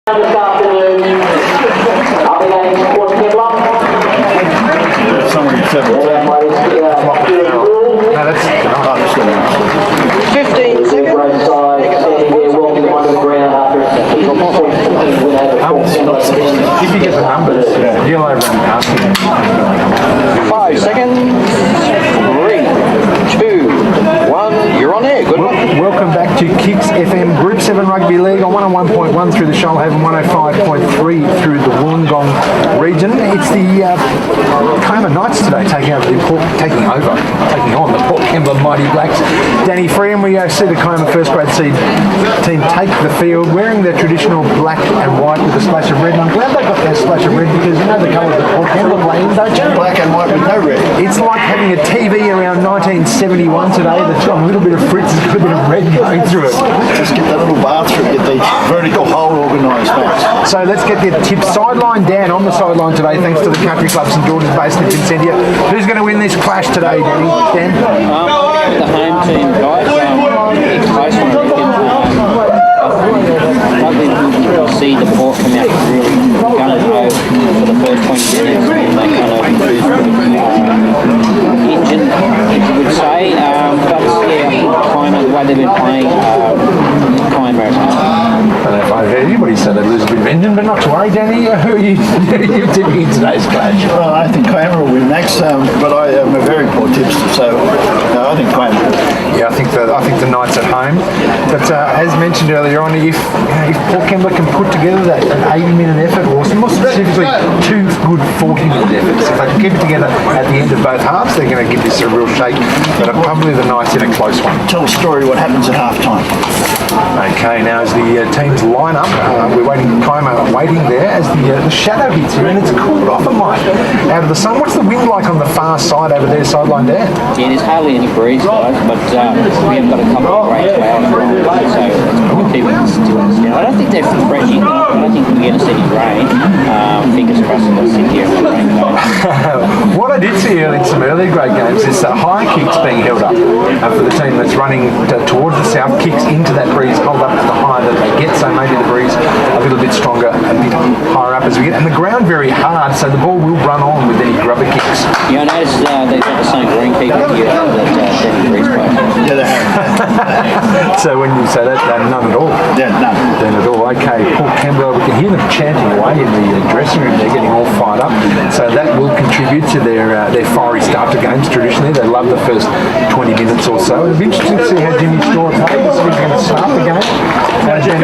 This afternoon, up against Port Kembla. Somebody said No, that's 15 seconds. Right side, standing there, walking onto the ground after a kick off point win over Port Kembla. if you get the numbers, you'll overrun asking. 5 seconds. 3, 2, 1. You're on air. Good luck. Welcome back to Kicks FM Group 7 Rugby League on 101.1 through the Shoalhaven, 105.3 through the Wollongong region. It's the Kiama Knights today taking on the Port Kembla Mighty Blacks. Danny Free, and we see the Kiama first grade seed team take the field wearing their traditional black and white with a splash of red. And I'm glad they got that splash of red because you know the colours that Port Kembla play in, don't you? Black and white with no red. It's like having a TV around 1971 today that's got a little bit of Fritz, it's got a bit of red going through it. Just get that little bathroom, get the vertical hole organised, mate. So let's get the tip. Sideline Dan on the sideline today, thanks to the Country Club St George's based in Vincentia. Who's going to win this clash today, Danny? Dan? The home team, guys. It's close one, I reckon. Probably we'll see the Port come out really gung-ho for the first 20 minutes. And they kind of engine, you would say. But yeah, kind of the way they've been playing, Kiama. I don't know if I've heard anybody say they'd lose a bit of engine, but not to worry, Danny. Who are you tipping in today's clash? Well, I think Kiama will win next, but I am a very poor tipster, so no, I think Kiama. Yeah, I think the Knights at home. But as mentioned earlier on, if Port Kembla can put together that 80-minute effort, or more specifically 2 good 40-minute efforts, if they can keep it together at the end of both halves, they're going to give this a real shake. But probably the Knights in a close one. Tell a story what happens at half time. Okay, now as the teams line up, we're waiting, Kiama waiting there as the shadow hits here, and it's cooled off a mite out of the sun. What's the wind like on the far side over there, sideline there? Yeah, there's hardly any breeze, guys, but we have got a couple of great clouds around, so we'll keep it still and still. I don't think they're refreshing. I don't think we're going to see any rain. Fingers crossed we'll sit here and let rain go. What I did see in some earlier grade games is high kicks being held up for the team that's running towards the south, kicks into that breeze, hold up the higher that they get, so maybe the breeze a little bit stronger, a bit higher up as we get, and the ground very hard, so the ball will run on with any grubber kicks. Yeah, I noticed they've got the same green people here that Danny Breeze plays. Yeah, they have. So when you say that, none at all. Yeah, none. None at all. Okay, Port Kembla, we can hear them chanting away in the dressing room. They're getting all fired up. So that will contribute to their fiery start to games. Traditionally, they love the first 20 minutes or so. It'll be interesting to see how Jimmy Store plays. He's going to start the game. It's his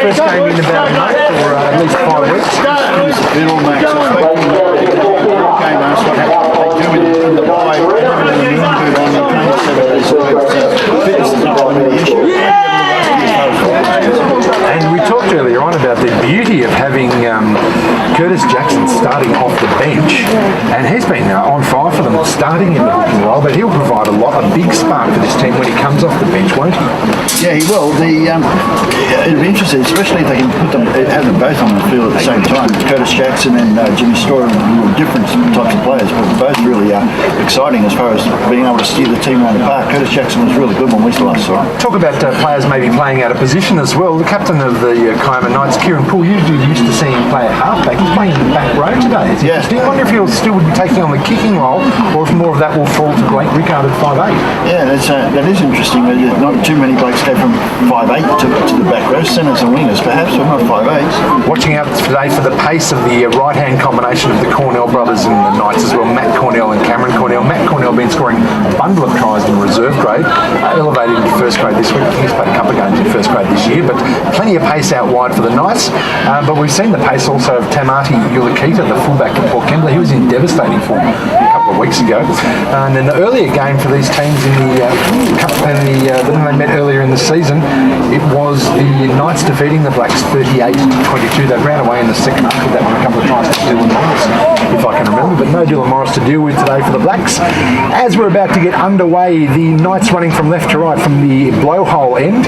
first game in about a month or at least 5 weeks. It all makes sense. What they do in the bye, fitness is not going to be the issue. And we talked earlier on about the beauty of having Curtis Jackson starting off the bench, and he's been on fire for them starting in the hooking role, but he'll provide a big spark for this team when he comes off the bench, won't he? Yeah, he will. It'll be interesting, especially if they can have them both on the field at the same time. Curtis Jackson and Jimmy Store are different types of players, but both really exciting as far as being able to steer the team around the park. Curtis Jackson was really good when we last saw him. Talk about players maybe playing out of position as well. The captain of the Kiama Knights, Kieran Poole, usually used to see him play at halfback. He's playing in the back row today. Yeah. Do you wonder if he'll still be taking on the kicking role, or if more of that will fall to Blake Rickard at 5'8"? Yeah, that is interesting. Not too many blokes go from 5'8" to the back row, centres and wingers perhaps, but not 5'8". Watching out today for the pace of the right-hand combination of the Cornell brothers and the Knights as well, Matt Cornell and Cameron Cornell. Matt Cornell been scoring a bundle of tries in reserve grade, elevated into first grade this week. He's played a couple of games in first grade this year, but plenty of pace out wide for the Knights. But we've seen the pace also of Tamati Ulakita, the fullback of Port Kembla. He was in devastating form a couple of weeks ago. And in the earlier game for these teams in the when they met earlier in the season, it was the Knights defeating the Blacks 38-22. They ran away in the second half with that one a couple of times to Dylan Morris, if I can remember, but no Dylan Morris to deal with today for the Blacks. As we're about to get underway, the Knights running from left to right from the blowhole end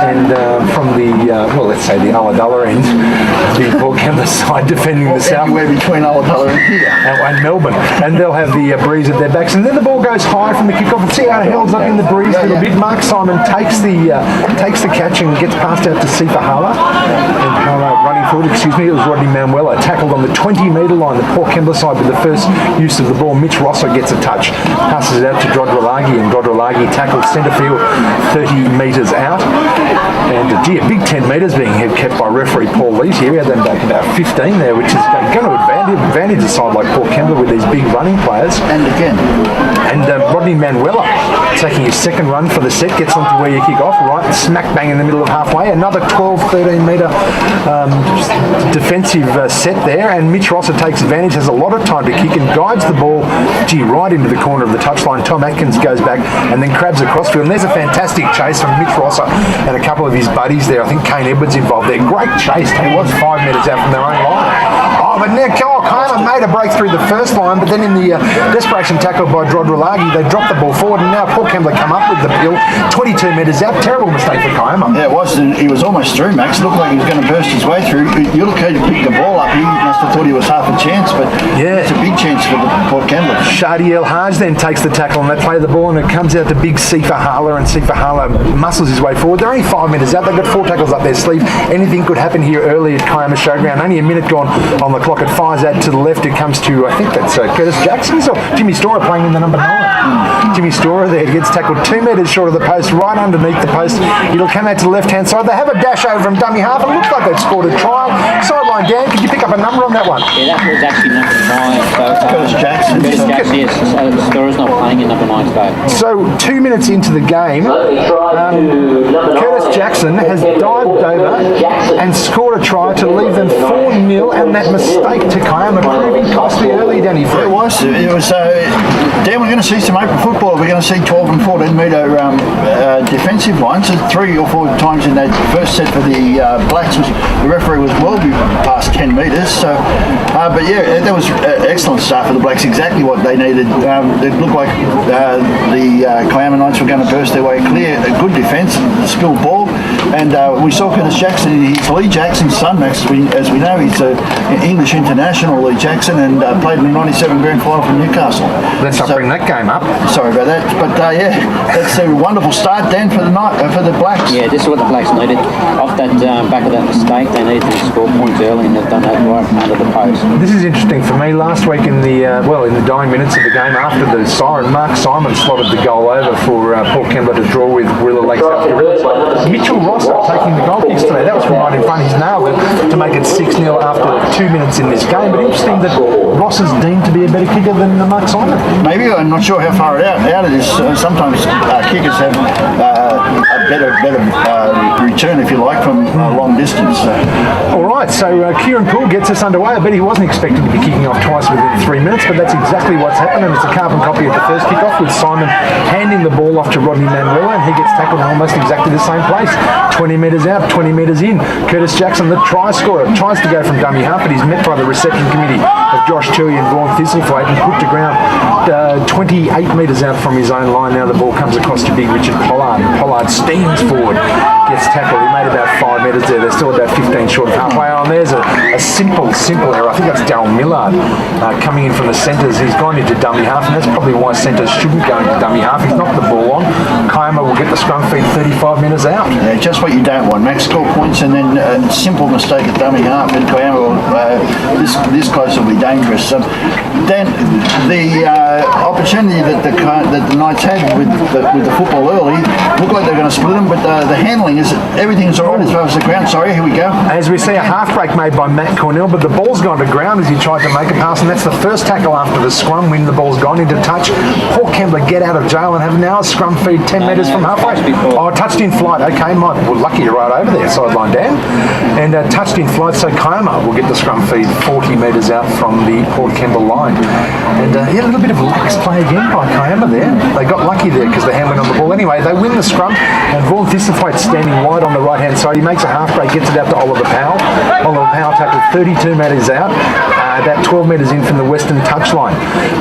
and from the, let's say the Ulladulla end, the Port Kembla side defending the south. Anywhere between Ulladulla and here. And Melbourne. And they'll have the breeze at their backs. And then the ball goes high from the kickoff. And see how it holds up in the breeze a little bit. Mark Simon takes the catch and gets passed out to Sifa Hala. And Hala running for called, excuse me, it was Rodney Manuela, tackled on the 20-metre line, the Port Kembla side with the first use of the ball. Mitch Rosser gets a touch, passes it out to Drodrolagi, and Drodrolagi tackles centre field 30 metres out. And gee, a big 10 metres being kept by referee Paul Lees here. We had them back about 15 there, which is going to advantage a side like Port Kembla with these big running players. And again. And Rodney Manuela taking his second run for the set, gets onto where you kick off, right smack bang in the middle of halfway. Another 12-13 metre defensive set there, and Mitch Rosser takes advantage, has a lot of time to kick and guides the ball, right into the corner of the touchline. Tom Atkins goes back and then crabs across field, and there's a fantastic chase from Mitch Rosser and a couple of his buddies there. I think Kane Edwards involved there. Great chase. He was 5 metres out from their own line. But now Kiama made a break through the first line, but then in the desperation tackle by Drodrolagi, they dropped the ball forward, and now Port Kembla come up with the pill, 22 metres out. Terrible mistake for Kiama. Yeah, it was. He was almost through, Max. Looked like he was going to burst his way through. You look how he picked the ball up. He must have thought he was half a chance, but it's a big chance for the Port Kembla. Shadi El Haj then takes the tackle, and they play the ball, and it comes out to big Sifa Hala, and Sifa Hala muscles his way forward. They're only 5 metres out. They've got 4 tackles up their sleeve. Anything could happen here early at Kiama Showground. Only a minute gone on the clock. It fires out to the left. It comes to, I think that's Curtis Jackson's or Jimmy Storer playing in the number 9. Jimmy Storer there gets tackled 2 metres short of the post, right underneath the post. It'll come out to the left-hand side. They have a dash over from dummy half. It looks like they've scored a try. Sideline down. Could you pick up a number on that one? Yeah, that was actually number 9. So, Curtis Jackson. Curtis Jackson, yes. So Storer's not playing in number 9 today. So 2 minutes into the game, Curtis Jackson has dived over and scored a try to leave them 4-0, and that mistake to Kiama proving costly early, Danny. It was. Dan, we're going to see some open football. We're going to see 12 and 14 metre defensive lines. So 3 or 4 times in that first set for the Blacks, the referee was well past 10 metres. So, but yeah, that was excellent start for the Blacks. Exactly what they needed. It looked like the Kiama Knights were going to burst their way clear. A good defence, skilled ball, and we saw Curtis Jackson. He's Lee Jackson's son, Max. As we know, he's an English international, Lee Jackson, and played in the '97 grand final for Newcastle. Let's not bring that game up. Sorry about that, but yeah, that's a wonderful start, Dan, for the night for the Blacks. Yeah, this is what the Blacks needed. Off that back of that mistake, they needed to score points early, and they've done that right under the post. This is interesting for me. Last week in the in the dying minutes of the game after the siren, Mark Simon slotted the goal over for Port Kembla to draw with Wirral Lake South Gorillas. Mitchell Rosser taking the goal kicks today. That was from right in front. He's nailed it to make it 6-0 after 2 minutes in this game. But interesting that Rosser's deemed to be a better kicker than Mark Simon. Maybe, I'm not sure how far out it is. Sometimes kickers have a better return, if you like, from long distance. All right, so Kieran Poole gets us underway. I bet he wasn't expected to be kicking off twice within 3 minutes, but that's exactly what's happened, and it's a carbon copy of the first kickoff with Simon handing the ball off to Rodney Manuela, and he gets tackled in almost exactly the same place. 20 metres out, 20 metres in. Curtis Jackson, the try scorer, tries to go from dummy half, but he's met by the reception committee of Josh Tui and Vaughan Thistlethwaite and put to ground 28 metres out from his own line. Now the ball comes across to big Richard Pollard, and Pollard steams forward, gets tackled. He made about 5 metres there. They're still about 15 short of halfway on. There's a simple error. I think that's Darryl Millard coming in from the centres. He's gone into dummy half, and that's probably why centres shouldn't go into dummy half. He's knocked the ball on. Kiama will get the scrum feed 35 minutes out. Yeah, just what you don't want. Max score points, and then a simple mistake at dummy half, and Kiama will, this close will be dangerous. Then the opportunity that the Knights had with the football early looked like they're going to split them, but the handling is everything's all right as far as the ground. Sorry, here we go. As we see a half break made by Matt Cornell, but the ball's gone to ground as he tried to make a pass, and that's the first tackle after the scrum when the ball's gone into touch. Port Kembla get out of jail and have now a scrum feed 10 metres from halfway. Oh, touched in flight. Okay, Mike, well, lucky you're right over there, sideline down. And touched in flight, so Kiama will get the scrum feed 40 metres out from the Port Kembla line. And a little bit of lax play again by Kiama there. They got lucky there because the hand went on the ball. Anyway, they win the scrum, and Vaughan Thistlethwaite standing wide on the right-hand side. He makes a half break, gets it out to Oliver Powell. Oliver Powell tackled 32 metres out. about 12 metres in from the western touchline.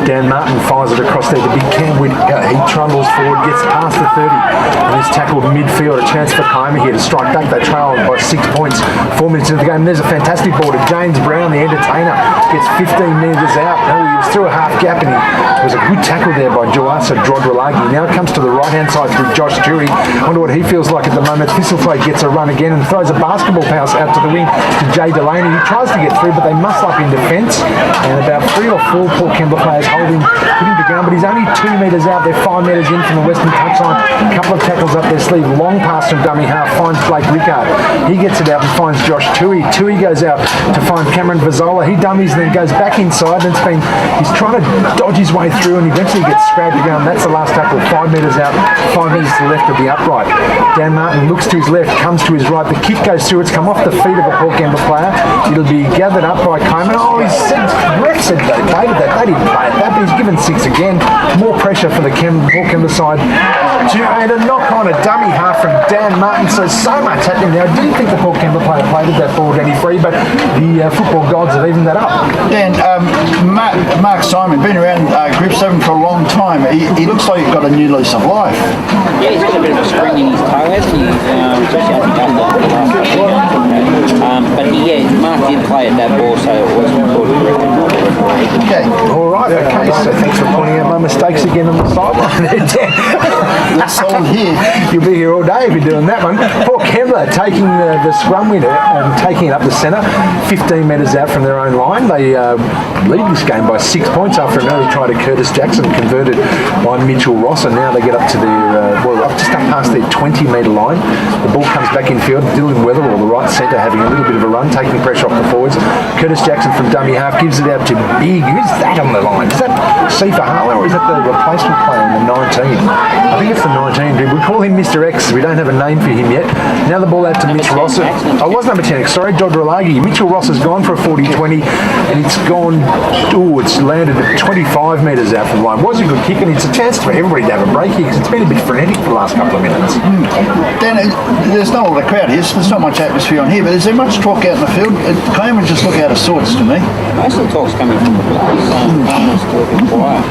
Dan Martin fires it across there to big Cam Whittaker. He trundles forward, gets past the 30, and is tackled midfield. A chance for Kiama here to strike back. They trail by 6 points. 4 minutes into the game. There's a fantastic ball to James Brown, the entertainer. Gets 15 metres out. No, he was through a half gap, and it was a good tackle there by Joasa Drodrolagi. Now it comes to the right-hand side through Josh Turi. I wonder what he feels like at the moment. Thistlethwaite gets a run again and throws a basketball pass out to the wing to Jay Delaney. He tries to get through, but they muscle up in defence. And about 3 or 4 Port Kembla players put him to ground, but he's only 2 metres out. They're 5 metres in from the western touchline. A couple of tackles up their sleeve. Long pass from dummy half. Finds Blake Rickard. He gets it out and finds Josh Tui. Tui goes out to find Cameron Vazzola. He dummies and then goes back inside. And he's trying to dodge his way through and eventually gets scrapped to go. And that's the last tackle. 5 metres out. 5 metres to the left of the upright. Dan Martin looks to his left, comes to his right. The kick goes through. It's come off the feet of a Port Kembla player. It'll be gathered up by Kiama. Oh, he said, ref said they played it. They didn't play it. That, but he's given 6 again. More pressure for the Port Kembla side. And a knock on a dummy half from Dan Martin. So much happening there. I didn't think the Port Kembla player played it that ball any free, but the football gods have evened that up. Dan, Mark Simon, been around Group 7 for a long time. He looks like he's got a new lease of life. Yeah, he's got a bit of a spring in his toe, hasn't he? Especially I think after the last couple of games. But yeah, Mark did play at that ball, so it was recorded correctly. Okay. All right, okay, so thanks for pointing out my mistakes again on the sideline. That's all here. You'll be here all day if you're doing that one. Port Kembla taking the scrum winner and taking it up the centre, 15 metres out from their own line. They lead this game by 6 points after an early try to Curtis Jackson, converted by Mitchell Ross, and now they get up to their, just up past their 20-metre line. The ball comes back in field. Dylan Weatherall, the right centre, having a little bit of a run, taking pressure off the forwards. Curtis Jackson from dummy half gives it out to Big. Who's that on the line? Is that Sifa Harlow or is that the replacement player in the 19? I think it's the 19. We call him Mr. X. We don't have a name for him yet. Now the ball out to Mitch Ross. Oh, it was number 10 X. Sorry, Drodrolagi. Mitchell Ross has gone for a 40-20 and it's gone, it's landed at 25 metres out from the line. It was a good kick and it's a chance for everybody to have a break here because it's been a bit frenetic for the last couple of minutes. Dan, there's not all the crowd here, so there's not much atmosphere on here, but is there much talk out in the field? Kiama just look out of sorts to me. Most of the talk's coming from the players, it's still a bit quiet.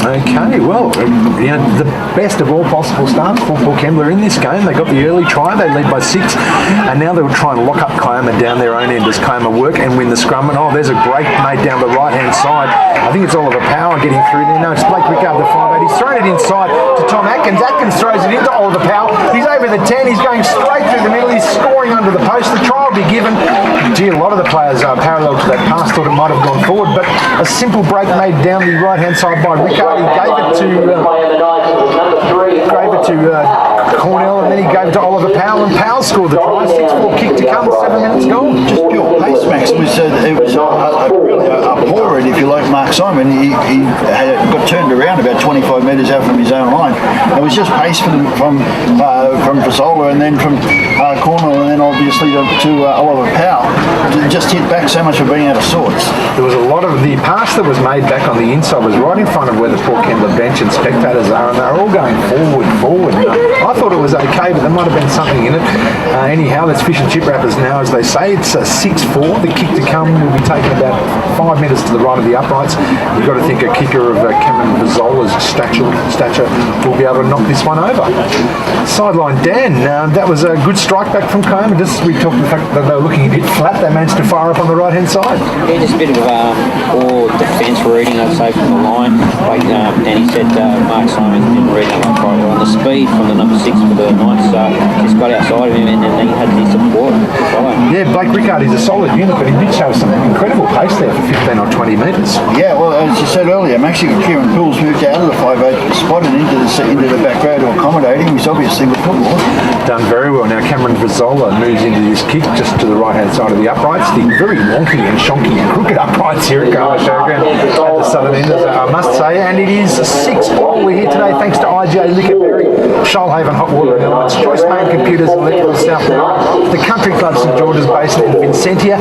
Okay, well, the best of all possible starts for Port Kembla in this game. They got the early try, they lead by 6, and now they'll try and lock up Kiama down their own end as Kiama work and win the scrum. And there's a break made down the right-hand side. I think it's Oliver Power getting through there. No, it's Blake Rickard, the 5'8". He's thrown it inside to Tom Atkins. Atkins throws it into Oliver Power. He's over the 10. He's going straight through the middle. He's scoring under the post. The try will be given. Gee, a lot of the players are parallel to that pass. Thought it might have gone forward, but a simple break made down the right-hand side by Rickard. He gave it to Cornell, and then he gave it to Oliver Powell, and Powell scored the try. 6-4 kick to come, 7 minutes gone. Just pure pace, Max. It was really abhorrent, if you like, Mark Simon. He got turned around about 25 metres out from his own line. It was just pace from Vazzola and then from Cornell and then obviously to Oliver Powell. Just hit back so much for being out of sorts. There was a lot of the pass that was made back on the inside was right in front of where the Port Kembla bench and spectators are, and they're all going forward. I thought it was okay, but there might have been something in it. Anyhow, let's fish and chip wrappers now, as they say. It's 6-4. The kick to come will be taken about 5 metres to the right of the uprights. You've got to think a kicker of Cameron Vazzola's stature will be able to knock this one over. Sideline Dan, that was a good strike back from Kiama. Just we talked the fact that they were looking a bit flat. They managed to fire up on the right-hand side. Yeah, just a bit of poor defence reading, I'd say, from the line. Like Danny said, Mark Simon didn't read that one quite well. On the speed from the number 6 for the Knights just got outside of him, and then he had the support to follow. Yeah, Blake Rickard is a solid unit, but he did show some incredible pace there for 15 or 20 metres. Yeah, well, as you said earlier, actually Kieran Poole's moved out of the 5'8" spot and into the back row to accommodate him. He's obviously good football. Done very well. Now Cameron Vazzola moves into this kick just to the right-hand side of the uprights. The very wonky and shonky and crooked uprights here at Kembla Showground at the southern end, I must say. And it is 6-4. We're here today thanks to IJ Liquorberry, Shoalhaven Hot Water and Airlines, Choice Main Computers and Electrical South. the Country Club St George's based in Vincentia.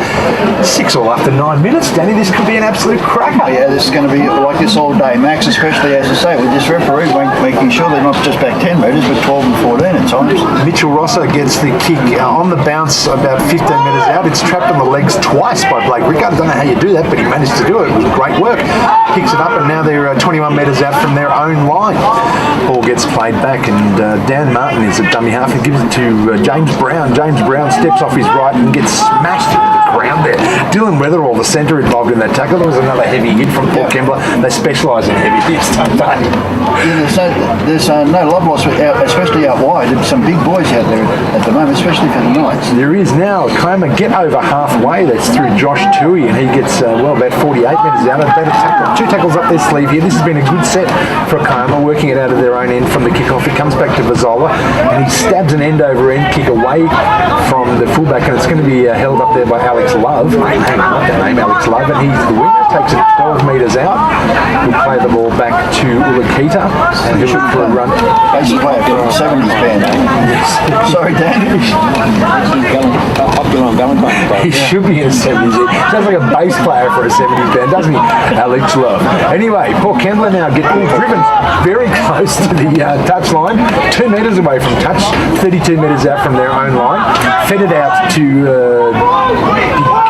6-all after 9 minutes. Danny, this could be an absolute cracker. Yeah, this is going to be like this all day, Max, especially, as I say, with this referee making sure they're not just back 10 metres, but 12 and 14 at times. Mitchell Rosser gets the kick on the bounce about 15 metres out. It's trapped on the legs twice by Blake Rickard. I don't know how you do that, but he managed to do it. It was great work. Kicks it up, and now they're 21 metres out from their own line. Ball gets played back, and Dan Martin is a dummy half and gives it to James Brown. James Brown steps off his right and gets smashed into the ground there. Dylan Weatherall, the centre involved in that tackle. There was another heavy hit from Port Kembla. They specialise in heavy hits, don't they? Yeah, there's no love loss, especially out wide. There's some big boys out there at the moment, especially for the Knights. There is now. Kiama get over halfway. That's through Josh Toohey, and he gets, about 48 metres out. About a tackle. 2 tackles up their sleeve here. This has been a good set for Kiama, working it out of their own end from the kick-off. It comes back to Vazola, and he stabs an end-over-end kick away from the fullback, and it's going to be held up there by Alex Love. Hang on, that name, Alex Love, and he's the winger. Takes it 12 metres out. He'll play the ball back to Ulakita, and he'll look for a run. Basic player for the 70s band. Yes. Sorry, Dan. He should be in a 70s. Sounds like a bass player for a 70s band, doesn't he? Alex Love. Anyway, Port Kembla now get all driven very close to the touchline, 2 metres away from touch, 32 metres out from their own line. Fed it out to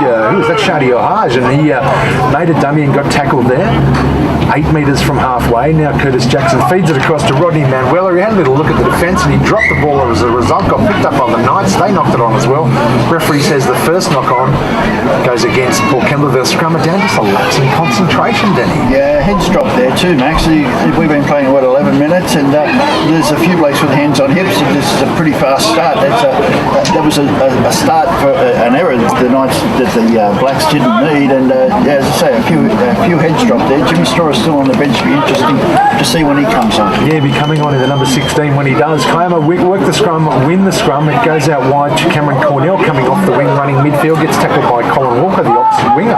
who was that? Shadi Ohaj, and he made a dummy and got tackled there. 8 metres from halfway. Now Curtis Jackson feeds it across to Rodney Manuela. He had a little look at the defence and he dropped the ball as a result. Got picked up on the Knights. They knocked it on as well. Referee says the first knock on goes against Port Kembla. They'll scrum it down. Just a lapse in concentration, Danny. Yeah, heads dropped there too, Max. We've been playing, 11 minutes, and there's a few blokes with hands on hips. This is a pretty fast start. That was a start for an error that the Knights, that the Blacks didn't need, and as I say, a few heads dropped there. Jimmy Storer still on the bench. Be interesting to see when he comes on. Yeah, be coming on in the number 16 when he does. Kiama work the scrum, win the scrum. It goes out wide to Cameron Cornell coming off the wing, running midfield, gets tackled by Colin Walker, the opposite winger,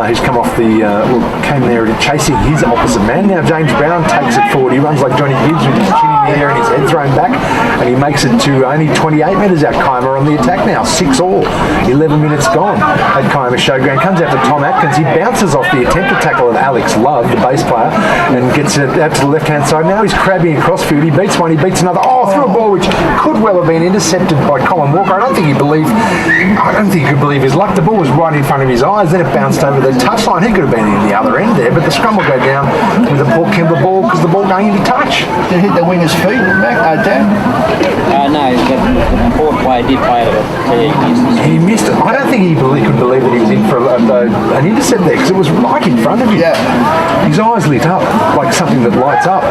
who's come off came there chasing his opposite man. Now James Brown takes it forward. He runs like Johnny Gibbs with his chin in the air and his head thrown back, and he makes it to only 28 metres out. Kiama on the attack now, 6-all, 11 minutes gone at Kiama Showground. Comes out to Tom Atkins. He bounces off the attempted tackle of Alex Love, the bass player, and gets it out to the left-hand side. Now he's crabbing across field. He beats one, he beats another. Through a ball which could well have been intercepted by Colin Walker. I don't think he could believe his luck. The ball was right in front of his eyes. Then it bounced over the touchline. He could have been in the other end there, but the scrum will go down with a Port Kembla ball because the ball going into touch. Did it hit the winger's feet, Dan? No, the Port player did play it, but he missed it. I don't think he could believe that he was in for an intercept there because it was right in front of him. Yeah. His eyes lit up like something that lights up.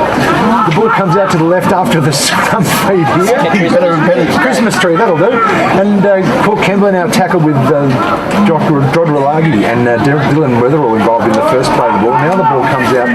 The ball comes out to the left after the scrum feed here. Christmas tree, that'll do. And Port Kembla now tackled with Drodrolagi and Dylan Weatherall involved in the first play of the ball. Now the ball comes out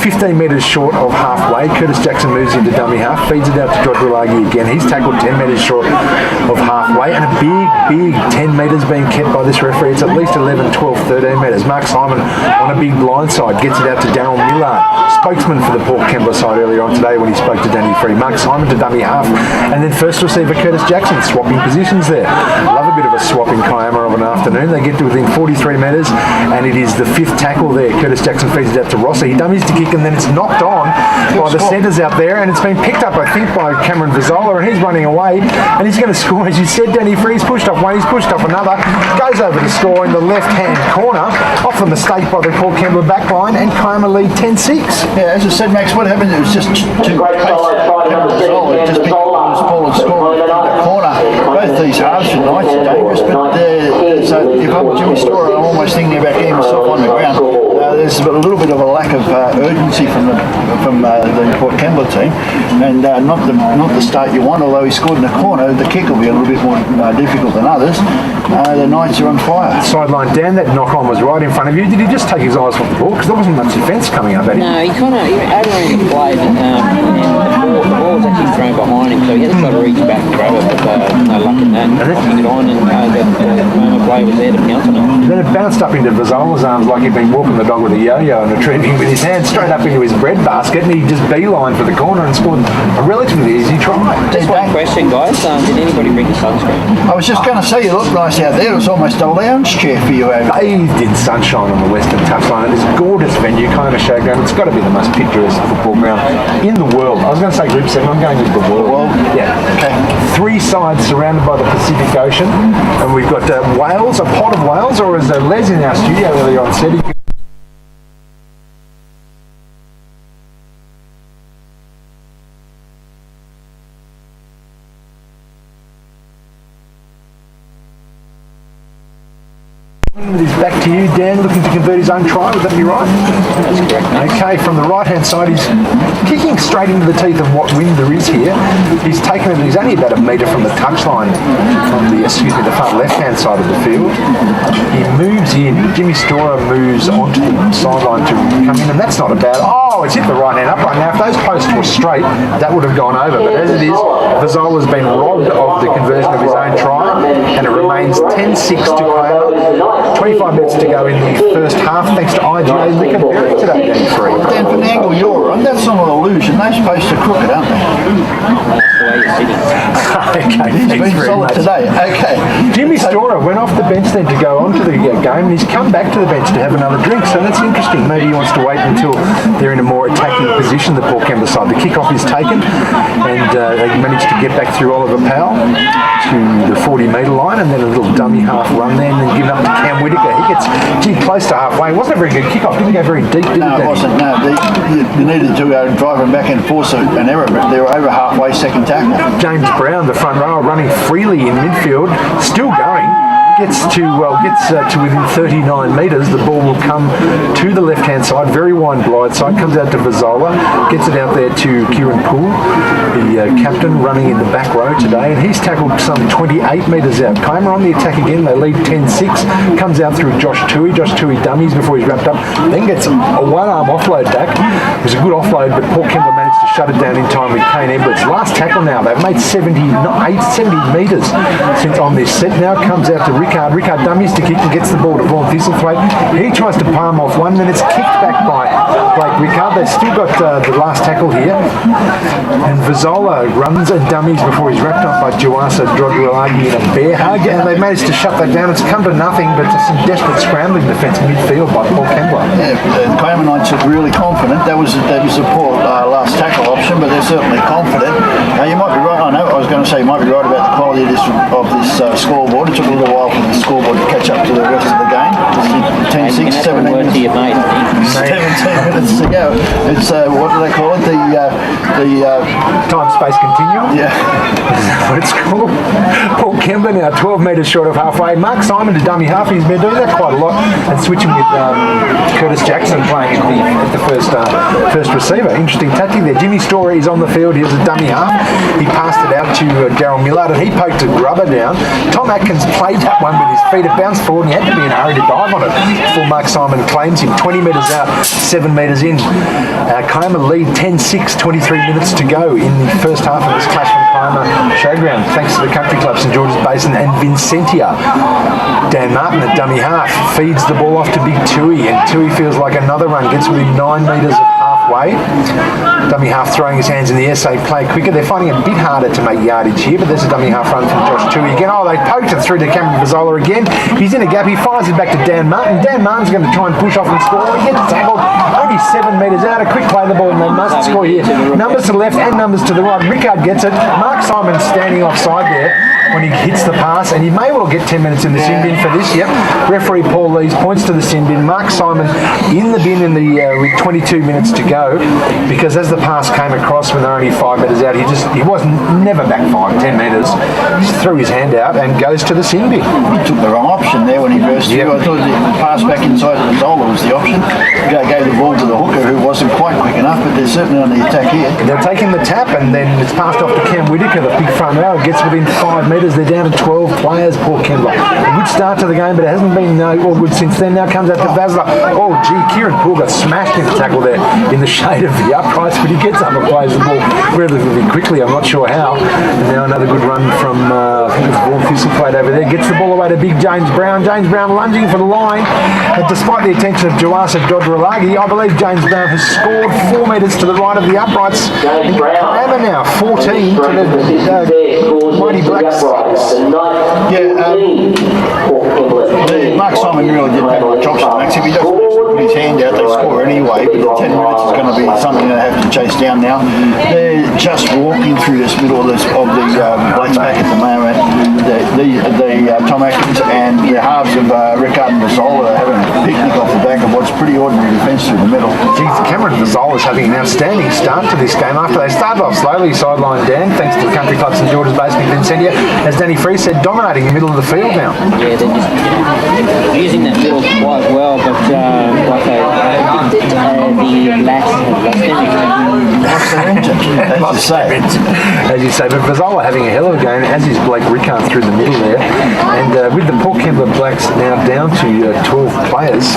15 metres short of halfway. Curtis Jackson moves into dummy half, feeds it out to Drodrolagi again. He's tackled 10 metres short of halfway, and a big 10 metres being kept by this referee. It's at least 11, 12, 13 metres. Mark Simon on a big blind side gets it out to Darryl Millard, spokesman for the Port Kembla side earlier on today when he spoke to Danny Free. Mark Simon to dummy half, and then first receiver Curtis Jackson swapping positions there. Love a bit of a swap in Kiama of an afternoon. They get to within 43 metres, and it is the 5th tackle there. Curtis Jackson feeds it out to Rosser. He dummies to kick, and then it's knocked on by the centres out there, and it's been picked up, I think, by Cameron Vazola, and he's running away, and he's going to score. As you said, Danny Free, he's pushed off one, he's pushed off another, goes over to score in the left-hand corner, off the mistake by the Port Kembla backline, and Kiama lead 10-6. Yeah, as I said, Max, what happened? It was just too Great solid try, number 16, just picked up the ball and scored in the corner. Both these halves for Knights are dangerous, but so if I'm Jimmy Storer, I'm almost thinking about getting myself on the ground. There's a little bit of a lack of urgency from the Port Kembla team, and not the start you want. Although he scored in the corner, the kick will be a little bit more difficult than others. The Knights are on fire. Sideline Dan, that knock on was right in front of you. Did he just take his eyes off the ball? Because there wasn't much defence coming up at him. No, he kind of overran the play, and the ball was actually thrown behind him, so he had to try to reach back and grab it, but no luck in that. He got on, and the former player was there to pounce on it. Then it bounced up into Vazola's arms like he'd been walking the dog with a yo-yo and retrieving with his hand straight up into his bread basket, and he just beelined for the corner and scored a relatively easy try. Just one question, guys. Did anybody bring a sunscreen? I was just going to say, you look nice out there. It was almost a lounge chair for you over there. Bathed in sunshine on the Western touchline. It is a gorgeous venue, Kiama Showground. It's got to be the most picturesque football ground in the world. I was going to say Group 7, I'm going with the world. Yeah. Okay. 3 sides surrounded by the Pacific Ocean, and we've got whales, a pot of whales, or as Les in our studio earlier on said, it is back to you, Dan, looking to convert his own try. Would that be right? That's correct, mate. Okay, from the right-hand side, he's kicking straight into the teeth of what wind there is here. He's taken it, he's only about a metre from the touchline on the, the far left-hand side of the field. He moves in, Jimmy Storer moves onto the sideline to come in, and that's not a bad, it's hit the right-hand upright. Now, if those posts were straight, that would have gone over, but as it is, Vazola's been robbed of the conversion of his own try, and it remains 10-6 to Kiama. 25 minutes to go in the first half, thanks to IGA Liquor Berry today, Danny Free. Dan, from the angle you're on, that's not an illusion. Those posts are crooked, aren't they? That's the way you're sitting. Okay, He's thanks been very solid much. today. Okay. Jimmy Storer went off the bench then to go on to the game, and he's come back to the bench to have another drink, so that's interesting. Maybe he wants to wait until they're in a more attacking position, the Port Kembla side. The kick-off is taken, and they managed to get back through Oliver Powell to the 40-metre line, and then a little dummy half run there, and then given up to Cam Whitaker. He gets close to halfway. It wasn't a very good kick-off. Didn't go very deep, did it? No, it wasn't. No, you needed to drive them back and force an error, but they were over halfway second tackle. James Brown, the front rower, running freely in midfield, still going. Gets to within 39 metres. The ball will come to the left-hand side, very wide blind side, comes out to Vazola, gets it out there to Kieran Poole, the captain, running in the back row today, and he's tackled some 28 metres out. Kiama on the attack again, they lead 10-6, comes out through Josh Tui dummies before he's wrapped up, then gets a one-arm offload back. It was a good offload, but Port Kembla managed to shut it down in time with Kane Edwards. Last tackle now, they've made 70 metres since on this set. Now comes out to Rickard dummies to kick and gets the ball to Vaughan Thistlethwaite. He tries to palm off one, then it's kicked back by Blake Rickard. They've still got the last tackle here. And Vazola runs and dummies before he's wrapped up by Juasa Drodrolagi in a bear hug, and they managed to shut that down. It's come to nothing, but just some desperate scrambling defence midfield by Paul Kembla. Yeah, the Kiama Knights look really confident. That was a poor last tackle option, but they're certainly confident. You might be right. I was going to say you might be right about the quality of this scoreboard. It took a little while for the scoreboard to catch up to the rest of the game. 10-6, 17 minutes. To your mate, 17 minutes to go. It's what do they call it? The Time-space continuum? yeah. What it's called. Paul Kembla now 12 metres short of halfway. Mark Simon to dummy half. He's been doing that quite a lot, and switching with Curtis Jackson playing at the first receiver. Interesting tactic there. Jimmy Storer is on the field. Here's a dummy half. He passed it out to Daryl Millard, and he poked a grubber down. Tom Atkins played that one with his feet. It bounced forward, and he had to be in a hurry to dive on it before Mark Simon claims him. 20 metres out, 7 metres in. Kiama lead 10-6, 23 minutes to go in the first half of this clash from Kiama Showground. Thanks to the Country Club, St George's Basin and Vincentia. Dan Martin at dummy half feeds the ball off to Big Tui, and Tui feels like another run, gets within 9 metres of halfway. Dummy half throwing his hands in the air, say play quicker. They're finding it a bit harder to make yardage here, but there's a dummy half run from Josh Tui again. They poked it through to Cameron Vazola again. He's in a gap. He fires it back to Dan Martin. Dan Martin's going to try and push off and score. He gets tackled. Only 7 metres out. A quick play the ball, and they must score here. Numbers to the left and numbers to the right. Rickard gets it. Mark Simon standing offside there when he hits the pass, and he may well get 10 minutes in the sin bin for this. Yep. Referee Paul Lees points to the sin bin. Mark Simon in the bin with 22 minutes to go, because as the pass came across when they're only 5 metres out, he wasn't never back 5-10 metres. Just threw his hand out and goes to the sin bin. He took the wrong option there when he burst through. I thought the pass back inside of the Zola was the option. Gave the ball to the hooker, who wasn't quite quick enough, but they're certainly on the attack here. They're taking the tap, and then it's passed off to Cam Whitaker, the big front row. Gets within 5 metres. They're down to 12 players, poor Kembla. A good start to the game, but it hasn't been all good since then. Now comes out to Vasler. Oh, gee, Kieran Poole got smashed in the tackle there in the shade of the uprights, but he gets up and plays the ball relatively quickly. I'm not sure how. And now another good run from, I think it's Vaughan Thistlethwaite over there. Gets the ball away to big James Brown. James Brown lunging for the line. And despite the attention of Jawasa Dodralagi, I believe James Brown has scored 4 metres to the right of the uprights. James Brown. Kiama now, 14 to the Mighty Blacks. Mark Simon really did take my chops on Max. If he doesn't put his hand out, they score anyway. But the 10 minutes is going to be something they have to chase down now. They're just walking through this middle of the Blacks pack at the moment. The Tom Atkins and the halves of Rickard and Vazola are having a picnic off the back of what's pretty ordinary defence through the middle. Geez, Cameron Vazola is having an outstanding start to this game. After they started off slowly, sideline Dan, thanks to the Country Club St George's basement Vincentia, as Danny Free said, dominating the middle of the field now. Yeah, they're just using that middle quite well, but like the Blacks have lost everything. What's their engine? As you say, but Vazola having a hell of a game, as is Blake Rickard through the middle there. And with the Port Kembla Blacks now down to 12 players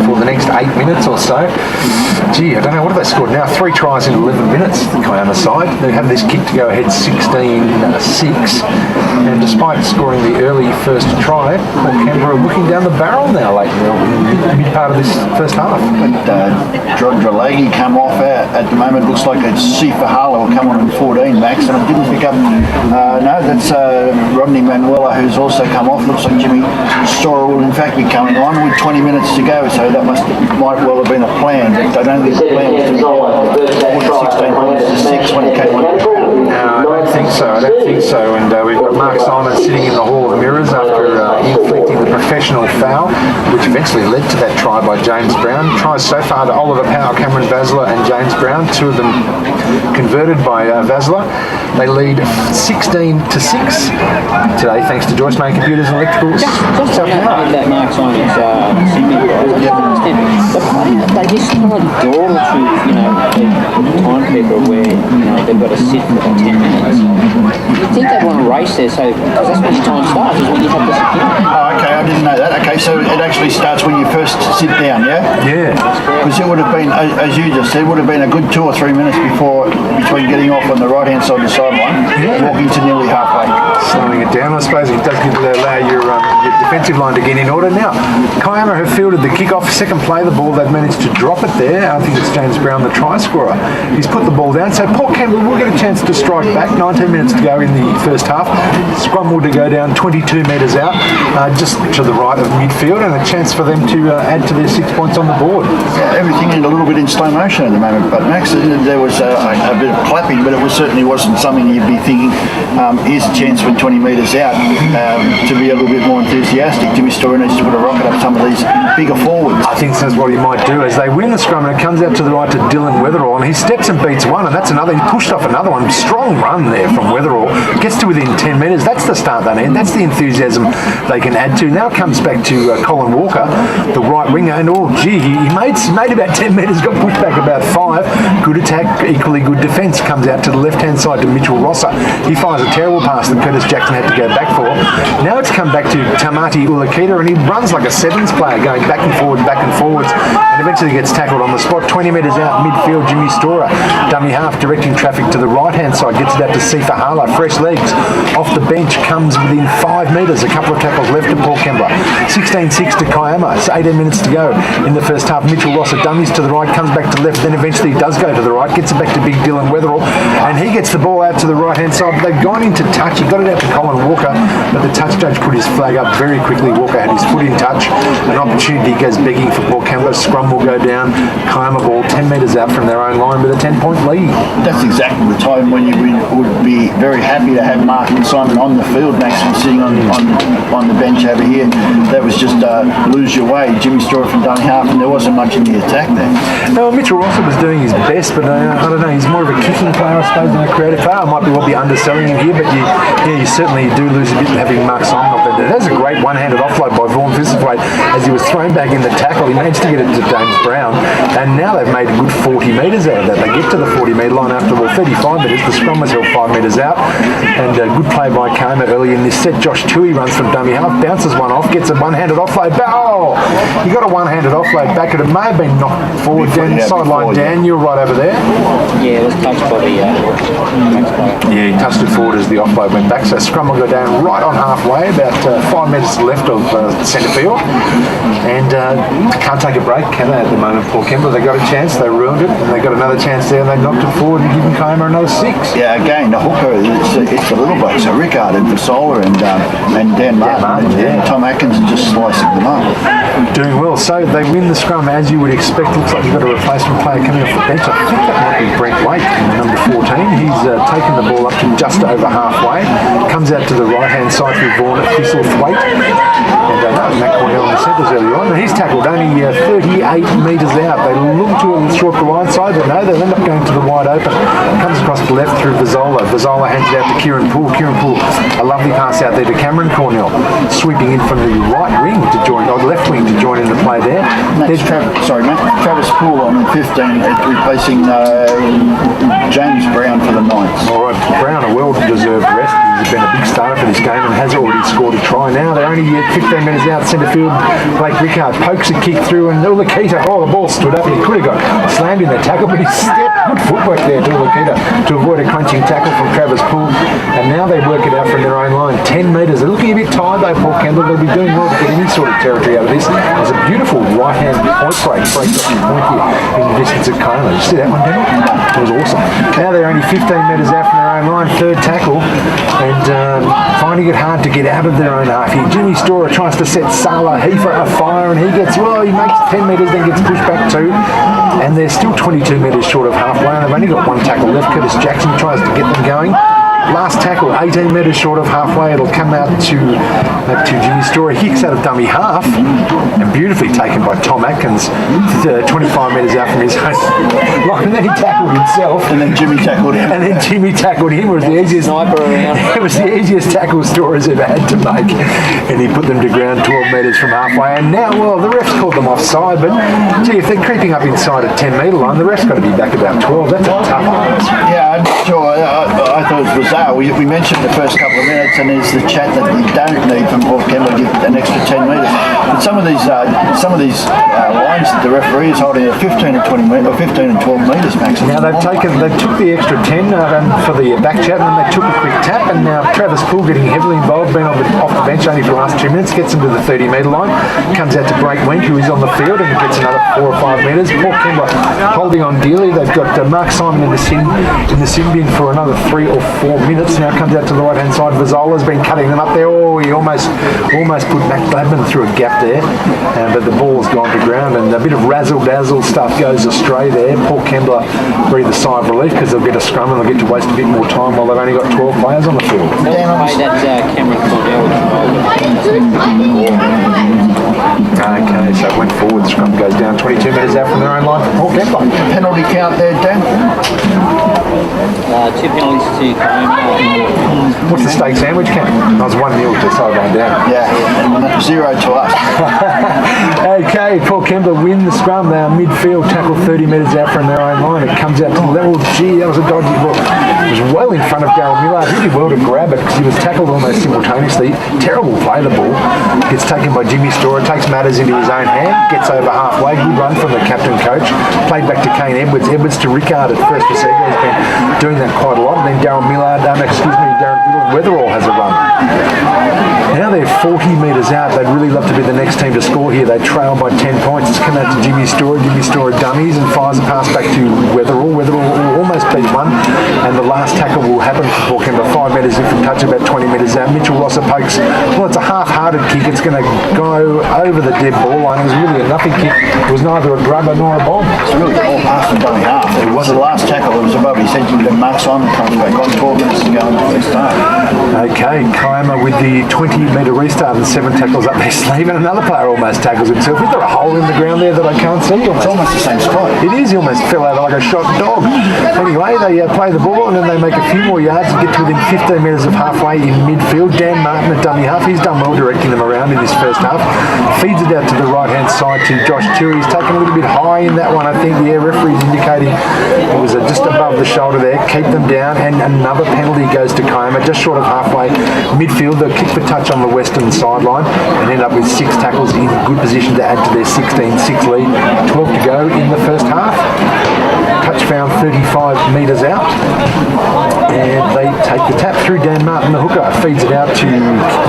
for the next 8 minutes or so. Gee, I don't know, what have they scored now? 3 tries in 11 minutes, the Kiama side. They have this kick to go ahead 16-6. And despite scoring the early first try, Port Kembla are looking down the barrel now late in the mid part of this first half. Drodralagi come off at the moment. Looks like it's Sifa Harlow will come on in 14, Max. And I didn't pick up, no, that's Rodney Manuela who's also come off. Looks like Jimmy Storer will in fact be coming on with 20 minutes to go. So that might well have been a plan. But I don't think the plan was to get 16 points to 6 when it came on. No, I don't think so. And we've got Mark Simon sitting in the Hall of Mirrors after inflicting the professional foul, which eventually led to that try by James Brown. Tries so far to Oliver Powell, Cameron Vasler and James Brown, 2 of them converted by Vasler. They lead 16-6 today, thanks to Joyce Main Computers and Electricals. Just that Mark Simon's Sydney guys, I don't understand. They just bloody dawdle through, the timekeeper where, they've got to sit for about 10 minutes. You'd think they'd want to race there, because that's when your time starts, is when you have to sit down. Oh, okay, I didn't know that. Okay, so it actually starts when you first sit down, yeah? Yeah. Because it would have been, as you just said, would have been a good 2 or 3 minutes between getting off on the right-hand side of the sideline, walking to nearly halfway. Slowing it down, I suppose. It does allow your defensive line to get in order. Now, Kiama have fielded the kick-off, second play the ball. They've managed to drop it there. I think it's James Brown, the try scorer. He's put the ball down. So Port Kembla will get a chance to strike back. 19 minutes to go in the first half. Scrum to go down 22 metres out, just to the right of midfield, and a chance for them to add to their 6 points on the board. Everything in a little bit in slow motion at the moment, but Max, there was a bit of clapping, but it certainly wasn't something you'd be thinking, here's a chance when 20 metres out to be a little bit more enthusiastic. Jimmy Storer needs to put a rocket up some of these bigger forwards. I think that's what he might do as they win the scrum, and it comes out to the right to Dylan Weatherall, and he steps and beats one, and that's another. He pushed off another one. Strong run there from Weatherall. Gets to within 10 metres. That's the start they need. That's the enthusiasm they can add to. Now it comes back to Colin Walker, the right winger, and he made about 10 metres, got pushed back about 5. Good attack, equally good defence. Comes out to the left-hand side to Mitchell Rosser. He fires a terrible pass that Curtis Jackson had to go back for. Now it's come back to Tamati Ulakita, and he runs like a sevens player, going back and forwards, and eventually gets tackled on the spot. 20 metres out midfield, Jimmy Storer, dummy half, directing traffic to the right-hand side, gets it out to Sifa Harlow. Fresh legs off the bench, comes within 5 metres. A couple of tackles left to Port Kembla. 16-6 to Kiama. It's 18 minutes to go in the first half. Mitchell Rosser dummies to the right, comes back to left, then eventually does go to the right, gets it back to big Dylan Weatherall, and he gets the ball out to the right-hand side. They've gone into touch. He got it out to Colin Walker, but the touch judge put his flag up very quickly. Walker had his foot in touch. An opportunity goes begging for Port Kembla. Scrum will go down. Kiama ball 10 metres out from their own line with a 10-point lead. That's exactly the time when you would be very happy to have Mark and Simon on the field, Maxim sitting on the bench over here. That was just lose your way. Jimmy Storer from dummy half, and there wasn't much in the attack there. No, Mitchell Rosser was doing his best, but I don't know, he's more of a kicking player, I suppose, than a creative player. I might be underselling him here, but Yeah, you certainly do lose a bit having Mark Simon off there. There's a great one-handed offload by Vaughan Thistlethwaite as he was thrown back in the tackle. He managed to get it to James Brown, and now they've made a good 40 metres out of that. They get to the 40-metre line after 35 metres. The scrum was held 5 metres out, and a good play by Kiama early in this set. Josh Tui runs from dummy half, bounces one off, gets a one-handed offload. Oh, he got a one-handed offload back, and it may have been knocked forward down sideline. Dan, you're right over there. Yeah, it was touched by the next player. Yeah, he touched it forward as the offload went back. So scrum will go down right on halfway, about 5 metres left of centre field. And can't take a break, can they, at the moment, Paul Kembla? They got a chance, they ruined it, and they got another chance there, and they knocked it forward and given Kiama another 6. Yeah, again, the hooker, it's the little blokes. So Rickard and Vasola and Dan Martin and Tom Atkins are just slicing them up. Doing well. So they win the scrum as you would expect. Looks like you've got a replacement player coming off the bench. I think that might be Brent Waite, number 14. He's taken the ball up to just over halfway. Comes out to the right-hand side through Vaughan at Thistlethwaite. And that was Matt Cornell in the centres earlier on. And he's tackled only 38 metres out. They look to short the line side, but no, they'll end up going to the wide open. Comes across the left through Vasola. Vasola hands it out to Kieran Poole. Kieran Poole, a lovely pass out there to Cameron Cornell. Sweeping in from the right wing to join, or the left wing to join in the play there. There's Travis Poole on 15, replacing James Brown for the Knights. All right, Brown, a well-deserved rest. He's been a big star for this game and has already scored a try now. They're only 15 minutes out centre field. Blake Rickard pokes a kick through, and Ulakita, the ball stood up, and he could have got slammed in the tackle, but he stepped. Good footwork there to Ulakita to avoid a crunching tackle from Travis Poole. And now they work it out from their own line. 10 metres. They're looking a bit tired though, Paul Kembla. They'll be doing well to get any sort of territory out of this. There's a beautiful right-hand point breaks point here in the distance of Kiama. Did you see that one, Daniel? It was awesome. Now they're only 15 metres out from their own line. Third tackle, and finding it hard to get out of their own half here. Jimmy Storer tries to set Salah Heifer afire, and he makes 10 metres, then gets pushed back 2. And they're still 22 metres short of halfway, and they've only got one tackle left. Curtis Jackson tries to get them going. Last tackle, 18 metres short of halfway. It'll come out to Jimmy Storer. Kicks out of dummy half, and beautifully taken by Tom Atkins, 25 metres out from his own line. And then he tackled himself. And then Jimmy tackled him. And then Jimmy tackled him. It was the easiest sniper around. It was the easiest tackle Storer's ever had to make. And he put them to ground 12 metres from halfway. And now, well, the refs called them offside, but gee, if they're creeping up inside a 10 metre line, the ref's got to be back about 12. That's a tough one. Yeah, I'm sure. I thought it was bizarre. We mentioned the first couple of minutes, and there's the chat that you don't need from Paul Kembla to get an extra 10 metres. But some of these lines that the referee is holding are 15 and 20 metres, or 15 and 12 metres maximum. Now they took the extra 10 for the back chat, and then they took a quick tap, and now Travis Poole getting heavily involved, being off the bench only for the last 2 minutes, gets him to the 30 metre line, comes out to Brake Wenk, who is on the field, and gets another 4 or 5 metres. Paul Kembla holding on dearly. They've got Mark Simon in the sin bin for another 3 or 4 minutes. Now comes out to the right-hand side. Vazola's been cutting them up there. Oh, he almost put Matt Gladman through a gap there, but the ball's gone to ground, and a bit of razzle-dazzle stuff goes astray there. Paul Kembla breathed a sigh of relief because they'll get a scrum and they'll get to waste a bit more time while they've only got 12 players on the field. They'll play that Cameron Cornell. Okay, so it went forward. The scrum goes down 22 metres out from their own line for Paul Kembla. Penalty count there, Dan? 2 penalties to Kiama. What's the steak sandwich count? That was 1-0 to sideline down. Yeah, and 0 to us. Okay, Paul Kembla win the scrum. They are midfield, tackle 30 metres out from their own line. It comes out to the level. Gee, that was a dodgy ball. It was well in front of Darryl Millard. He did well to grab it because he was tackled almost simultaneously. Terrible play, the ball. Gets taken by Jimmy Storer, takes matters into his own hand, gets over halfway. Good run from the captain coach. Played back to Kane Edwards. Edwards to Rickard at first receiver. He's been doing that quite a lot. And then Darryl Millard, Darren Weatherall has a run. Now they're 40 metres out. They'd really love to be the next team to score here. They trail by 10 points. It's come out to Jimmy Storer. Jimmy Storer dummies and fires a pass back to Weatherall. Weatherall will almost beat one. And the last tackle will happen for Paul Kembla. 5 metres in from touch, about 20 metres out. Mitchell Rosser pokes. Well, it's a half-hearted kick. It's going to go over the dead ball line. It was really a nothing kick. It was neither a grubber nor a bomb. It's really all pass from dummy half. It was the last tackle. It was above his head. Then Mark Simon comes back on 12 minutes to go in the first half. Okay, Kiama with the 20-metre restart and 7 tackles up their sleeve, and another player almost tackles himself. Is there a hole in the ground there that I can't see? It's almost the same spot. It is. He almost fell out like a shot dog. Anyway, they play the ball and then they they make a few more yards and get to within 15 metres of halfway in midfield. Dan Martin at dummy half. He's done well directing them around in this first half. Feeds it out to the right-hand side to Josh Turi. He's taken a little bit high in that one, I think. The referee's indicating it was just above the shoulder there. Keep them down, and another penalty goes to Kiama, just short of halfway midfield. They'll kick the touch on the western sideline and end up with 6 tackles in good position to add to their 16-6 lead. 12 to go in the first half. Touch found 35 metres out, and they take the tap through. Dan Martin, the hooker, feeds it out to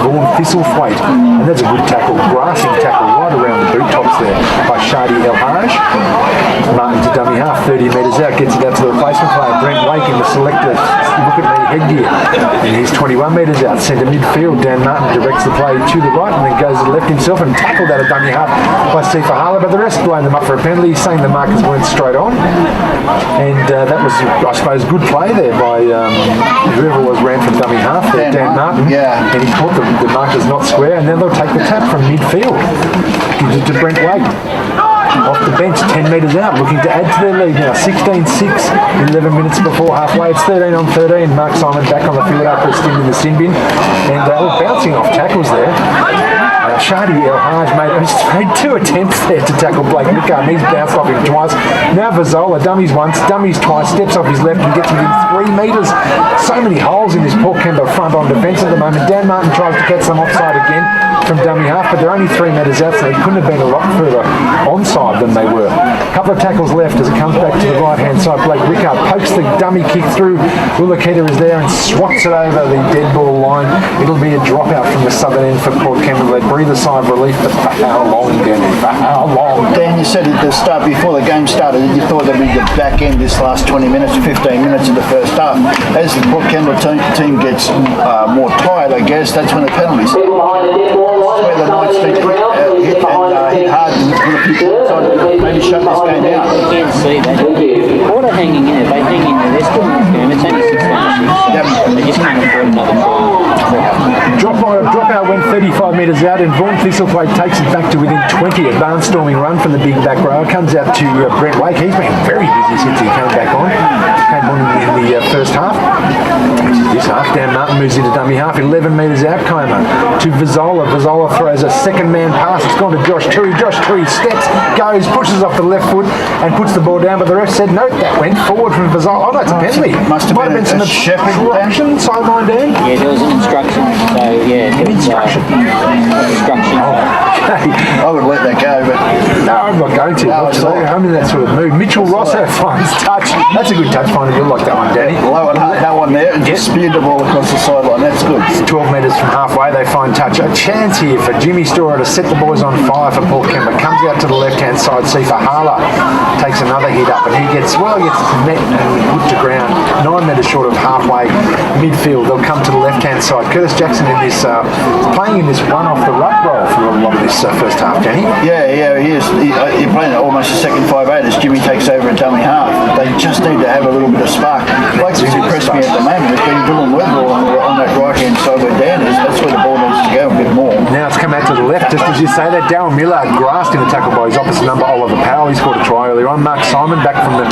Vaughan Thistlethwaite, and that's a good tackle, grassing tackle right around the boot tops there by Shadi El Haj. Martin to dummy half, 30 metres out, gets it out to the replacement player, Brent Wake in the selector. Look at the headgear, and he's 21 metres out, centre midfield. Dan Martin directs the play to the right and then goes to the left himself and tackled out of dummy half by Sifa Hala, but the rest blowing them up for a penalty, saying the markers weren't straight on. And that was, I suppose, good play there by whoever was ran from dummy half there, Dan Martin. Yeah. And he caught the markers not square, and then they'll take the tap from midfield. Gives it to Brent Wake. Off the bench, 10 metres out, looking to add to their lead now. 16-6, 11 minutes before halfway. It's 13-13. Mark Simon back on the field after a stint in the sin bin. And bouncing off tackles there. Shadi El Haj made 2 attempts there to tackle Blake Rickard, and he's bounced off him twice. Now Vazola, dummies once, dummies twice, steps off his left and gets within 3 metres. So many holes in this Port Kembla front on defence at the moment. Dan Martin tries to catch them offside again from dummy half, but they're only 3 metres out, so they couldn't have been a lot further onside than they were. A couple of tackles left as it comes back to the right-hand side. Blake Rickard pokes the dummy kick through. Ulaketa is there and swats it over the dead ball line. It'll be a dropout from the southern end for Port Kembla. They breathe a sigh of relief, but for how long, Danny? For how long? Dan, you said at the start, before the game started, that you thought there'd be the back end this last 20 minutes, 15 minutes of the first half. As the Port Kembla team gets more tired, I guess, that's when the penalties. That's where the Knights hit hit hard and put a few points on it. Maybe shut this game out. You can see that. Port are hanging in there. They hang in there. They're still in this game. It's only 16-6, so they just can't afford another try. Drop out went 35 metres out, and Vaughan Thistlethwaite takes it back to within 20. A barnstorming run from the big back row. Comes out to Brent Wake. He's been very busy since he came back on. Came on in the first half, which is this half. Dan Martin moves into dummy half, 11 metres out. Kiama to Vazola. Vazola throws a second man pass. It's gone to Josh Turi. Josh Turi steps, goes, pushes off the left foot and puts the ball down, but the ref said no, that went forward from Vazola. Oh no, it's a penalty. Must have been some a shepherd instruction, sideline Dan. Yeah, there was an instruction. So yeah, there was instruction. I would let that go, but No, I'm not going to. No, it's not. I'm in that sort of mood. Mitchell Rosso finds touch. That's a good touch finder. You'll like that one, Danny. low and hard, that one there, and just speared the ball across the sideline. That's good. 12 metres from halfway, they find touch. A chance here for Jimmy Storer to set the boys on fire for Port Kembla. Comes out to the left-hand side. Sifa Hala takes another hit up, and he gets met and put to ground. 9 metres short of halfway midfield. They'll come to the left-hand side. Curtis Jackson in this playing in this one off the ruck role for a lot of this first half, Danny. Yeah, he is. You're playing almost a second 5-8 as Jimmy takes over at dummy half. They just need to have a little bit of spark. Blake's impressed me at the moment. It's been Dylan Weatherall on that right-hand side where Dan is. That's where the ball needs to go a bit more. Now it's come out to the left, just as you say that. Darren Miller grasped in the tackle by his opposite number, Oliver Powell. He scored a try earlier on. Mark Simon back from the...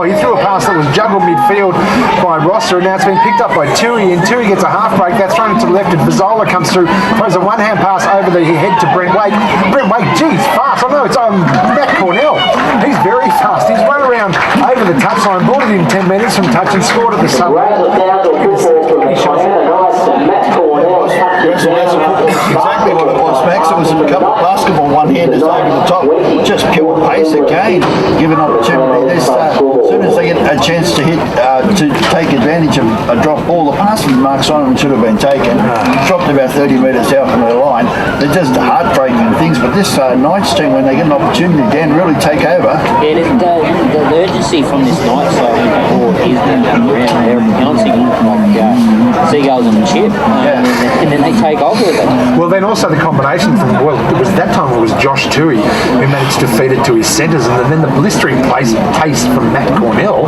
he threw a pass that was juggled midfield by Rosser, and now it's been picked up by Tui, and Tui gets a half break. That's thrown to the left, and Vazola comes through, throws a one-hand pass over the head to Brent Wake. Brent Wake, geez, fast. I know it's Matt Cornell. He's very fast. He's run around over the touchline, brought it in 10 metres from touch, and scored at the sub. Exactly what it was, Max. It was a couple of basketball one-handers over the top. Just pure pace again. Give an opportunity. As soon as they get a chance to hit, to take advantage of a drop ball, the pass from Mark Simon should have been taken. Dropped about 30 metres out from the line. They're just heartbreaking things. But this Knights team, when they get an opportunity, Dan, really take over. Yeah, the urgency from this Knights side is around. They're bouncing like seagulls on a chip, and then they take off with it. Well, then also the combination from, that time it was Josh Tui who managed to feed it to his centres, and then the blistering pace from Matt Cornell,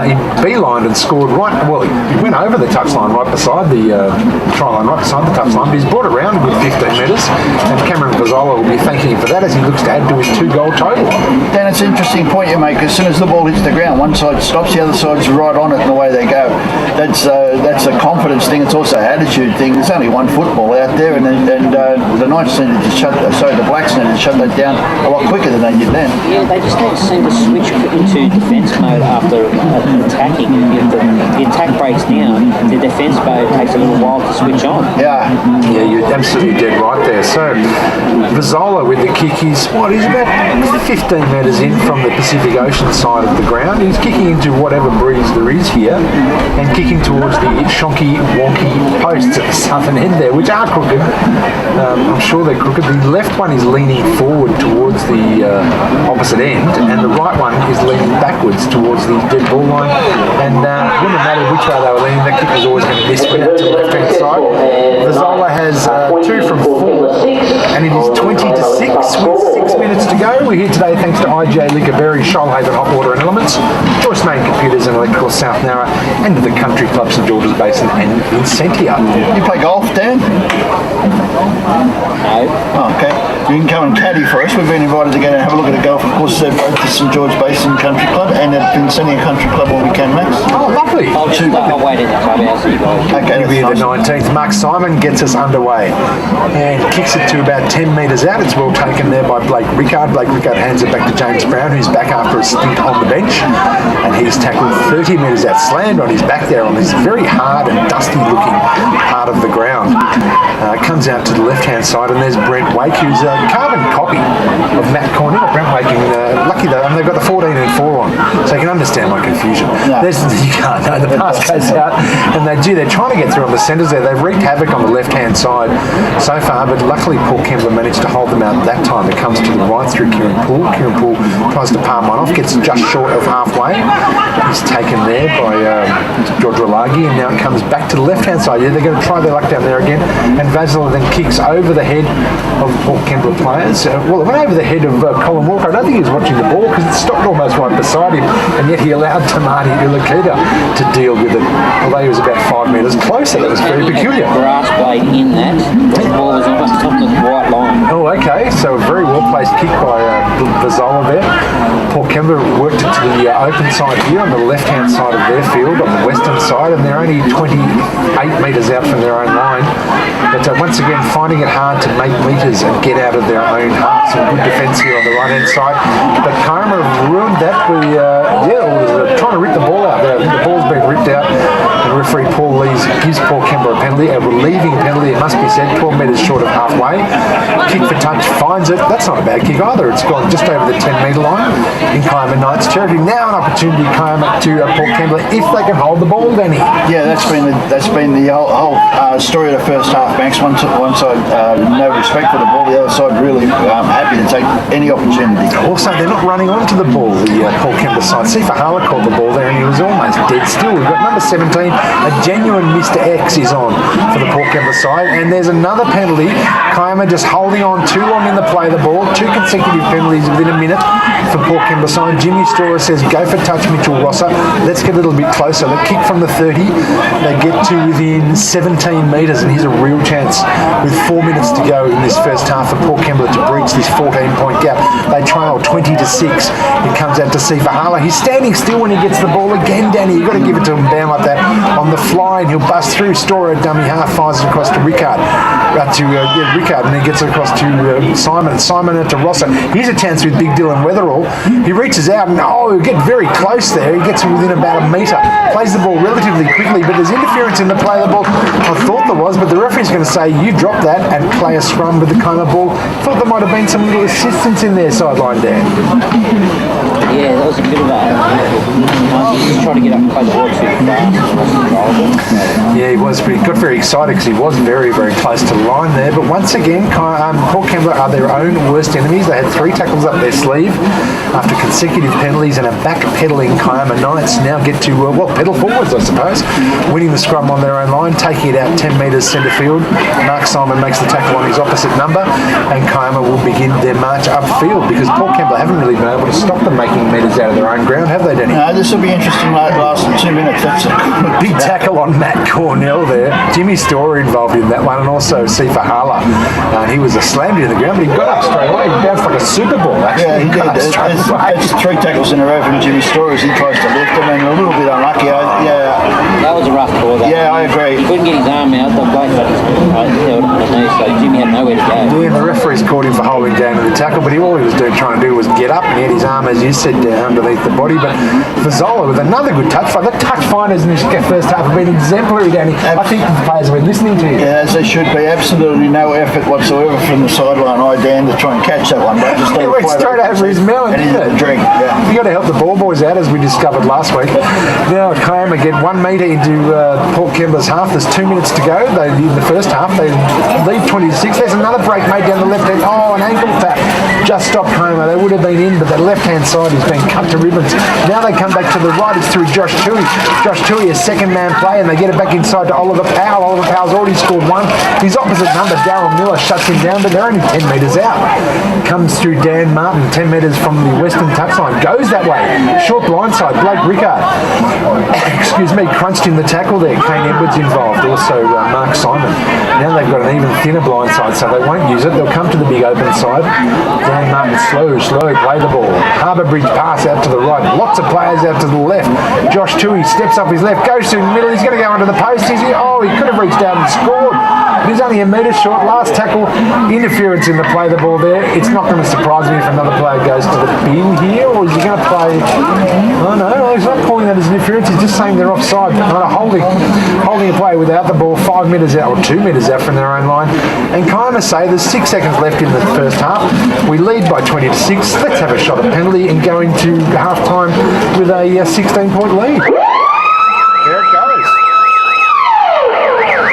he beelined and scored he went over the touchline right beside the try line, right beside the touchline, but he's brought it around a good 15 metres, and Cameron Vazola will be thanking him for that as he looks to add to his 2-goal total. Dan, it's an interesting point you make. As soon as the ball hits the ground, one side stops, the other side's right on it in the way they go. That's a confidence thing. It's also an attitude thing. There's only one football out there, and the Knights needed to the Blacks needed to shut that down a lot quicker than they did then. Yeah, they just don't seem to switch into defence mode after attacking. If the attack breaks down, the defence mode takes a little while to switch on. Yeah. Yeah, you're absolutely dead right there. So, Vizzola with the kick, he's about 15 metres in from the Pacific Ocean side of the ground. He's kicking into whatever breeze there is here and kicking towards the shonky, wonky posts at the southern end there, which are crooked. I'm sure they're crooked. The left one is leaning forward towards the opposite end, and the right one is leaning backwards towards the dead ball line. And it wouldn't matter which way they were leaning, that kick was always going to miss when out to the left-hand side. Vizzola has 2 from 4, and it is 20-6 with 6 minutes to go. We're here today thanks to IJ Liquorberry, Shoalhaven Hot Water and Elements, Joyce Main Computers and Electrical South Narra, and to the Country Club St George's Basin and Vincentia. You play golf, Dan? No. Oh, okay. You can come and caddy for us. We've been invited to go and have a look at a golf course both the St George Basin Country Club and at Vincentia Country Club when we can, Max. Oh, lovely. I'll wait in the clubhouse for you guys. Okay, He'll be that's the nice. 19th. Mark Simon gets us underway and kicks it to about 10 metres out. It's well taken there by Blake Rickard. Blake Rickard hands it back to James Brown, who's back after a stint on the bench, and he's tackled 30 metres out, slammed on his back there on this very hard and dusty looking part of the ground. Comes out to the left-hand side, and there's Brent Wake, who's a carbon copy of Matt Cornell. Brent Wake, lucky though, they've got the 14 and 4 on, so you can understand my confusion. No. You can't. No, the pass goes out, and they're trying to get through on the centres there. They've wreaked havoc on the left-hand side so far, but luckily Paul Kembla managed to hold them out that time. It comes to the right through Kieran Poole. Kieran Poole tries to palm one off, gets just short of halfway. He's taken there by George Rolagi, and now it comes back to the left-hand side. Yeah, they're going to try their luck down there again, and Vazela then kicks over the head of Paul Kembla players. Well, it went over the head of Colin Walker. I don't think he was watching the ball because it stopped almost right beside him, and yet he allowed Tamati Ulakita to deal with it, although he was about 5 metres closer. That was very peculiar. Grass blade in that. The ball was almost top of the white line. Oh, okay. So a very well-placed kick by Vizzola there. Paul Kembla worked it to the open side here on the left-hand side of their field, on the western side, and they're only 28 metres out from their own line. But once again, finding it hard to make metres and get out of their own half. Some good defence here on the right-hand side. But Kiama ruined that. Trying to rip the ball out there. I think the ball's been ripped out. And referee Paul Lees gives Paul Kembla a penalty, a relieving penalty, it must be said, 12 metres short of halfway. Kick for touch, finds it. That's not a bad kick either. It's gone just over the 10-metre line in Kiama Knights territory. Now an opportunity, Kiama, to Paul Kembla, if they can hold the ball, Danny. Yeah, that's been the whole story of the first half, Max. One side, no respect for the ball. The other side, really happy to take any opportunity. Also, they're not running onto the ball, the Paul Kembla side. Sifa Hala caught the ball there and he was almost dead still. We've got number 17, a genuine Mr. X is on for the Paul Kembla side. And there's another penalty. Kiama just holding on too long in the play of the ball. 2 consecutive penalties within a minute for Paul Kembla side. Jimmy Storer says, go for touch, Mitchell Rosser. Let's get a little bit closer. The kick from the 30, they get to within 17 metres, and here's a real chance with 4 minutes to go in this first half for Paul Kembla to breach this 14-point gap. They trail 20-6. It comes out to Sifa Hala. He's standing still when he gets the ball again, Danny. You've got to give it to him, bam, like that. On the fly, and he'll bust through. Storer, dummy half, fires it across to Rickard. Rickard, and then gets it across to Simon. Simon out to Rosser. Here's a chance with Big Dylan Weatherall. He reaches out, and he'll get very close there. He gets within about a metre. Plays the ball relatively quickly, but there's interference in the play of the ball. I thought there was, but the referee's going to say, you drop that and play a scrum with the Kiama ball. Thought there might have been some little assistance in their sideline, Dan. Yeah, that was a bit of just trying to get up close to too fast. Yeah, he was. He got very excited because he was very, very close to the line there. But once again, Paul Kembla are their own worst enemies. They had 3 tackles up their sleeve after consecutive penalties, and a back-pedalling Kiama Knights now get to, pedal forwards, I suppose, winning the scrum on their own line, taking it out 10 metres centre field. Mark Simon makes the tackle on his opposite number, and Kiama will begin their march upfield because Paul Kembla haven't really been able to stop them making metres out of their own ground, have they, Danny? No, this will be interesting last 2 minutes. That's a Big tackle on Matt Cornell there. Jimmy Storer involved in that one, and also Sifa Hala. He was slammed into the ground, but he got up straight away. He bounced like a Super Bowl, actually. Yeah, he got did. up straight away. It's 3 tackles in a row from Jimmy Storer as he tries to lift him, and a little bit unlucky. That was a rough call. Yeah, I agree. He couldn't get his arm out. The bloke held him on the knee, so Jimmy had nowhere to go. Yeah, and the referees caught him for holding down in the tackle, but all he was trying to do was get up and he had his arm, as you said, down underneath the body. But Fazzola with another good touch find. The touch finders in this first half have been exemplary, Danny. I think the players have been listening to you. Yeah, as they should be. Absolutely no effort whatsoever from the sideline. Dan to try and catch that one. But just It went straight over his melon, and didn't it? drink. Yeah. You got to help the ball boys out, as we discovered last week. Now Kiama get 1 metre into Port Kembla's half. There's 2 minutes to go. In the first half, they lead 20-6. There's another break made down the left hand. Oh, an ankle tap just stopped Kiama. They would have been in, but the left hand side is being cut to ribbons. Now they come back to the right. It's through Josh Tui. Josh Tui, a second man play, and they get it back inside to Oliver Powell. Oliver Powell's already scored one. His opposite number, Darryl Miller, shuts him down, but they're only 10 metres out. Comes through Dan Martin, 10 metres from the western touchline. Goes that way. Short blindside. Blake Rickard, crunched in the tackle there. Kane Edwards involved. Also Mark Simon. Now they've got an even thinner blindside, so they won't use it. They'll come to the big open side. Dan Martin slow, play the ball. Harbour Bridge pass out to the right. Lots of players out to the left. Josh Tui steps up his left, goes to the middle. He's going to go under the post. He could have reached out and scored. But he's only a metre short. Last tackle, interference in the play the ball there. It's not going to surprise me if another player goes to the bin here, or is he going to play? Oh no, he's not calling that as interference. He's just saying they're offside. Holding a player without the ball 5 metres out or 2 metres out from their own line. And Kiama say there's 6 seconds left in the first half. We lead by 20-6. Let's have a shot at penalty and go into half time with a 16-point lead. There it goes.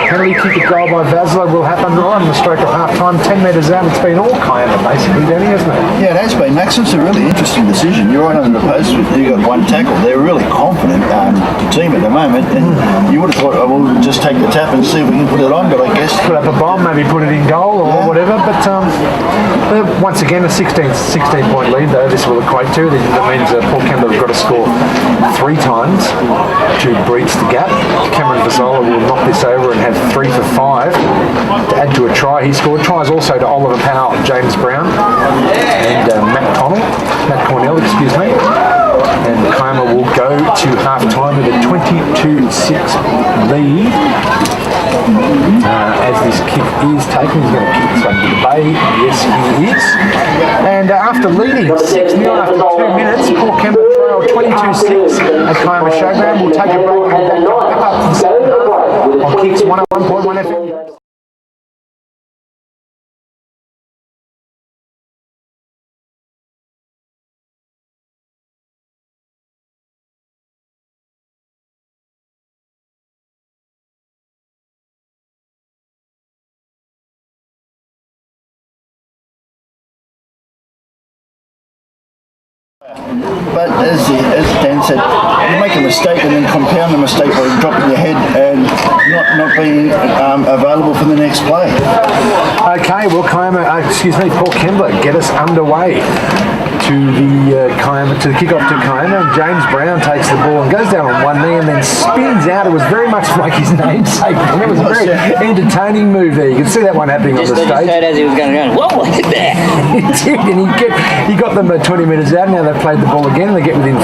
Penalty kick at goal by Vasler will happen right on the stroke of half time. 10 metres out. It's been all Kiama basically, Danny, hasn't it? Yeah, it has been. Max, it's a really interesting decision. You're right on the post. You got one tackle. They're really confident team at the moment, and you would have thought, we'll just take the tap and see if we can put it on. But I guess put up a bomb, maybe put it in goal or whatever. But once again, a 16-point lead though. This will equate to. That means Port Kembla have got to score 3 times to breach the gap. Cameron Fazzola will knock this over and have 3 for 5 to add to a try. He scored tries also to Oliver Powell, James Brown, and Matt Cornell, excuse me. And Kiama will go to half time with a 22-6 lead. As this kick is taken, he's going to kick this one to the bay. Yes, he is. And after leading 6-0 after 2 minutes, Port Kembla trail 22-6 at Kiama Showground. We'll take a break and back up to the second half on Kicks 101.1 FM. But as Dan said, you make a mistake and then compound the mistake by dropping your head and not being available for the next play. Okay, well, Port Kembla get us underway to the kick-off to Kiama, and James Brown takes the ball and goes down on one knee and then spins out. It was very much like his namesake, and it was a very entertaining move there. You can see that one happening on the stage. Just heard as he was going around, whoa, look at that! He did, and he got them 20 metres out. Now they've played the ball again, and they get within,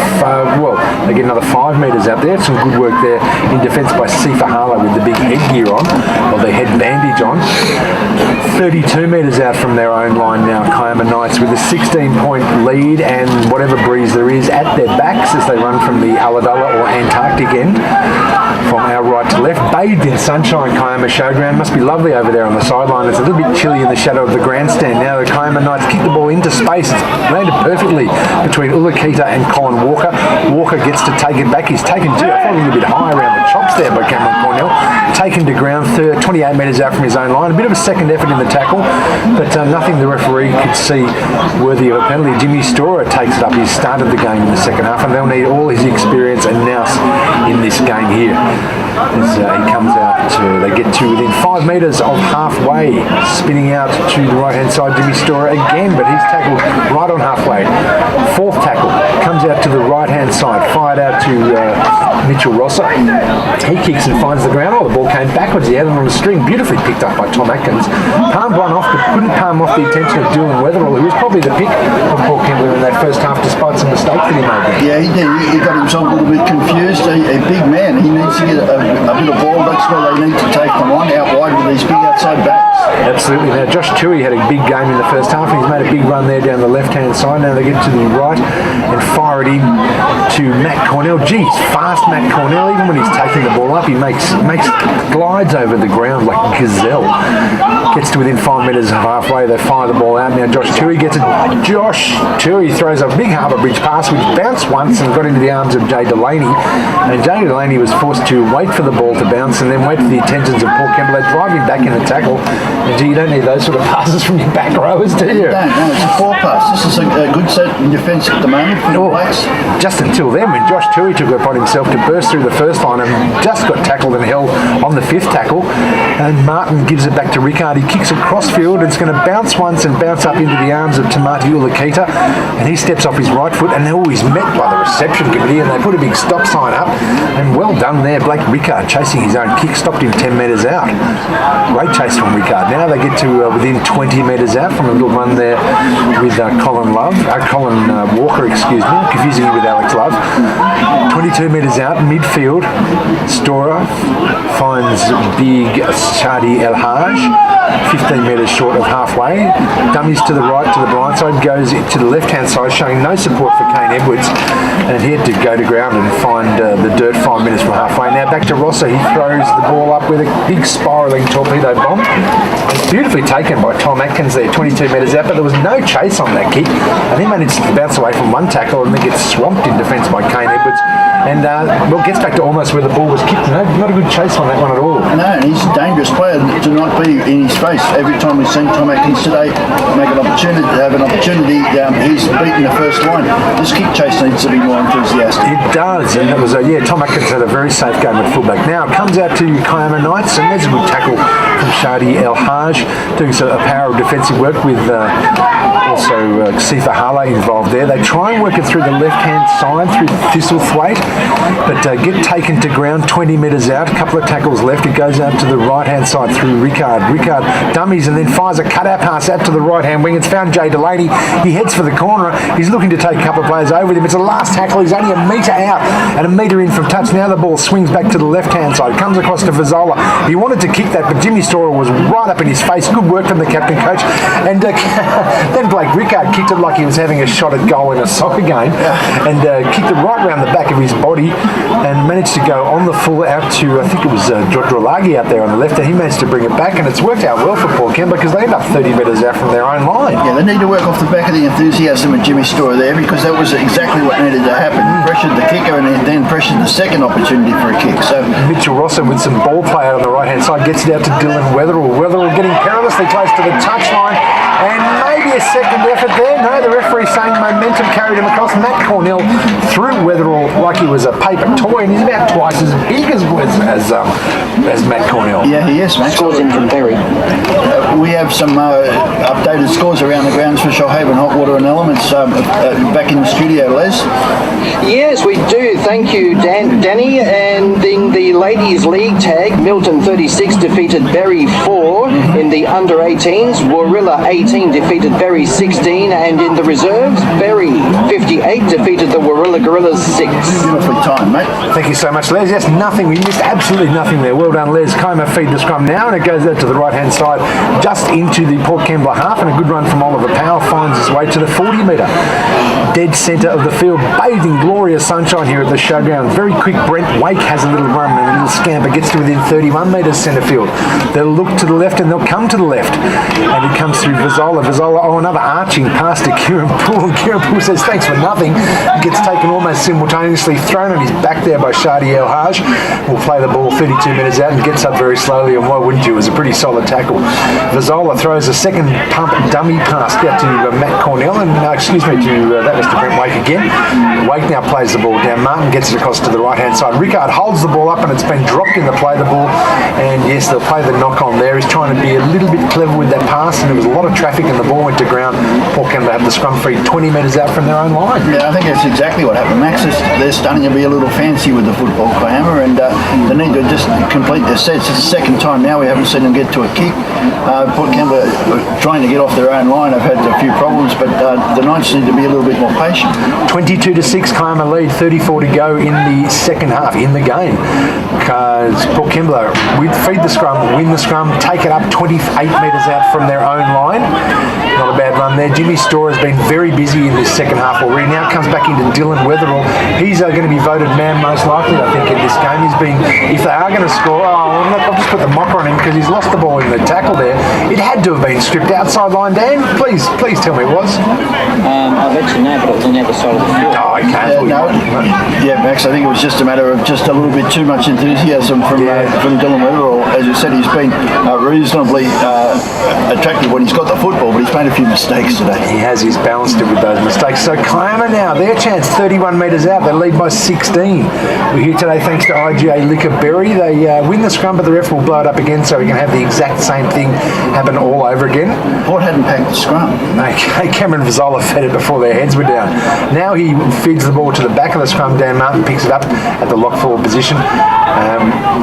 they get another 5 metres out there. Some good work there in defence by Sifa Hala with the big headgear on, or the head bandage on. 32 metres out from their own line now, Kiama Knights with a 16-point lead and whatever breeze there is at their backs as they run from the Ulladulla or Antarctic end from our right to left. Bathed in sunshine, Kiama Showground. Must be lovely over there on the sideline. It's a little bit chilly in the shadow of the grandstand. Now the Kiama Knights kick the ball into space. It's landed perfectly between Ulakita and Colin Walker. Walker gets to take it back. He's taken to, I thought a little bit high around the chops there by Cameron Cornell. Taken to ground 28 metres out from his own line. A bit of a second effort in the tackle, but nothing the referee could see worthy of a penalty. Jimmy Storer takes it up. He's started the game in the second half, and they'll need all his experience and nous in this game here. As he comes out, they get to within 5 metres of halfway, spinning out to the right-hand side. Jimmy Storer again, but he's tackled right on halfway. Fourth tackle comes out to the right-hand side, fired out to Mitchell Rosser. He kicks and finds the ground. Oh, the ball came backwards. He had it on the string. Beautifully picked up by Tom Atkins. Palmed one off, but couldn't palm off the attention of Dylan Weatherall, who was probably the pick of Paul Kembla in that first half, despite some mistakes that he made there. Yeah, he did. He got himself a little bit confused. A big man. He needs to get a bit of ball. That's where they need to take them on out wide with these big outside backs. Absolutely. Now, Josh Tui had a big game in the first half. He's made a big run there down the left-hand side. Now they get to the right and fire it in to Matt Cornell. Geez, fast Matt Cornell. Even when he's taking the ball up, he makes glides over the ground like a gazelle. Gets to within 5 metres of halfway. They fire the ball out. Now Josh Tui gets it. Josh Tui throws a big Harbour Bridge pass, which bounced once and got into the arms of Jay Delaney. And Jay Delaney was forced to wait for the ball to bounce and then wait for the attentions of Paul Kembla. They drive him back in the tackle. And gee, you don't need those sort of passes from your back rowers, do you? No, it's a poor pass. This is a good set in defence at the moment for the Blacks. Just until then, when Josh Tui took it upon himself to burst through the first line and just got tackled and held on the fifth tackle, and Martin gives it back to Rickard. He kicks across field and it's going to bounce once and bounce up into the arms of Tamati Ulakita, and he steps off his right foot, and they're always met by the reception committee, and they put a big stop sign up, and well done there. Blake Rickard chasing his own kick, stopped him 10 metres out. Great chase from Rickard. Now they get to within 20 metres out from a little run there with Colin Walker, excuse me, confusing him with Alex Love. 22 metres out, midfield, Stora finds big Shadi El Haj. 15 metres short of halfway. Dummies to the right, to the blind side, goes to the left-hand side, showing no support for Kane Edwards. And he had to go to ground and find the dirt 5 minutes from halfway. Now back to Rosser. He throws the ball up with a big spiralling torpedo bomb. It's beautifully taken by Tom Atkins there, 22 metres out, but there was no chase on that kick. And he managed to bounce away from one tackle and then gets swamped in defence by Kane Edwards. And gets back to almost where the ball was kicked. No, not a good chase on that one at all. No, and he's a dangerous player to not be in his space. Every time we've seen Tom Atkins today have an opportunity, he's beaten the first line. This kick chase needs to be more enthusiastic. It does, and it was Tom Atkins had a very safe game at fullback. Now it comes out to Kiama Knights, and there's a good tackle from Shadi El Haj, doing a power of defensive work with also Sifa Hala involved there. They try and work it through the left-hand side, through Thistlethwaite, but get taken to ground 20 metres out. A couple of tackles left. It goes out to the right-hand side through Rickard. Rickard dummies and then fires a cutout pass out to the right-hand wing. It's found Jay Delaney. He heads for the corner. He's looking to take a couple of players over with him. It's a last tackle. He's only a metre out and a metre in from touch. Now the ball swings back to the left-hand side. Comes across to Vizzola. He wanted to kick that, but Jimmy Storer was right up in his face. Good work from the captain coach. And then Blake Rickard kicked it like he was having a shot at goal in a soccer game, and kicked it right round the back of his body and managed to go on the full out to, I think it was Drolagi out there on the left, and he managed to bring it back, and it's worked out well for Paul Kembla because they end up 30 metres out from their own line. Yeah, they need to work off the back of the enthusiasm of Jimmy Storer there, because that was exactly what needed to happen. He pressured the kicker and then pressured the second opportunity for a kick. So Mitchell Rosser with some ball play out on the right-hand side gets it out to Dylan Weatherall. Weatherall getting perilously close to the touchline, and maybe a second effort there. No, the referee saying momentum carried him across. Matt Cornell threw Weatherall like he was a paper toy, and he's about twice as big as Matt Cornell. yeah, he is, Matt. Scores in from Berry. We have some updated scores around the grounds for Shoalhaven Hot Water and Elements back in the studio, Les. Yes, we do. Thank you, Danny. And in the Ladies League tag, Milton 36 defeated Berry 4. In the under-18s, Warilla 18 defeated Berry 16. And in the reserves, Berry 58 defeated the Warilla Gorillas 6. Beautifully timed, mate. Thank you so much, Les. Yes, nothing. We missed absolutely nothing there. Well done, Les. Kiama feed the scrum now, and it goes out to the right-hand side, just into the Port Kembla half, and a good run from Oliver Powell finds his way to the 40-metre. Dead centre of the field, bathed in glorious sunshine here at the showground. Very quick, Brent Wake has a little run and a little scamper, gets to within 31 metres centre field. They'll look to the left and they'll come to the left. And it comes through Vizzola. Vizzola, another arching pass to Kieran Poole. And Kieran Poole says, thanks for nothing. He gets taken almost simultaneously, thrown on his back there by Shadi El Haj. Will play the ball 32 minutes out and gets up very slowly, and why wouldn't you? It was a pretty solid tackle. Vizzola throws a second pump dummy pass out to Matt Cornell, and that goes to Brent Wake again. Wake now plays the ball down. Martin gets it across to the right-hand side. Rickard holds the ball up and it's been dropped in the play the ball. And yes, they'll play the knock on there. He's trying to be a little bit clever with that pass, and there was a lot of traffic and the ball went to ground. Port Kembla have the scrum free 20 metres out from their own line. Yeah, I think that's exactly what happened. Max, they're starting to be a little fancy with the football, Kiama, and they need to just complete their sets. It's the second time now we haven't seen them get to a kick. Port Kembla trying to get off their own line. They've had a few problems, but the Knights need to be a little bit more patient. 22-6, Kiama lead, 34 to go in the second half, in the game. Because Port Kembla feed the scrum, win the scrum, take it up 28 metres out from their own line. Not a bad run there. Jimmy Storr has been very busy in this second half already. Now comes back into Dylan Weatherall. He's going to be voted man most likely, I think, in this game. He's been, if they are going to score, I'll just put the mocker on him because he's lost the ball in the tackle there. It had to have been stripped outside line. Dan, please tell me it was. I'll let you know, but it was on the other side of the field. Oh, okay. Max, I think it was just a matter of just a little bit too much enthusiasm from Dylan Weatherall. As you said, he's been reasonably attractive when he's got the football, but he's made a few mistakes today. He has. He's balanced it with those mistakes. So Kiama now, their chance, 31 metres out. They lead by 16. We're here today thanks to IGA Liquorberry. They win the scrum, but the ref will blow it up again so we can have the exact same thing happen all over again. Port hadn't packed the scrum. Okay, Cameron Vizzola fed it before their heads were down. Now he feeds the ball to the back of the scrum. Dan Martin picks it up at the lock forward position.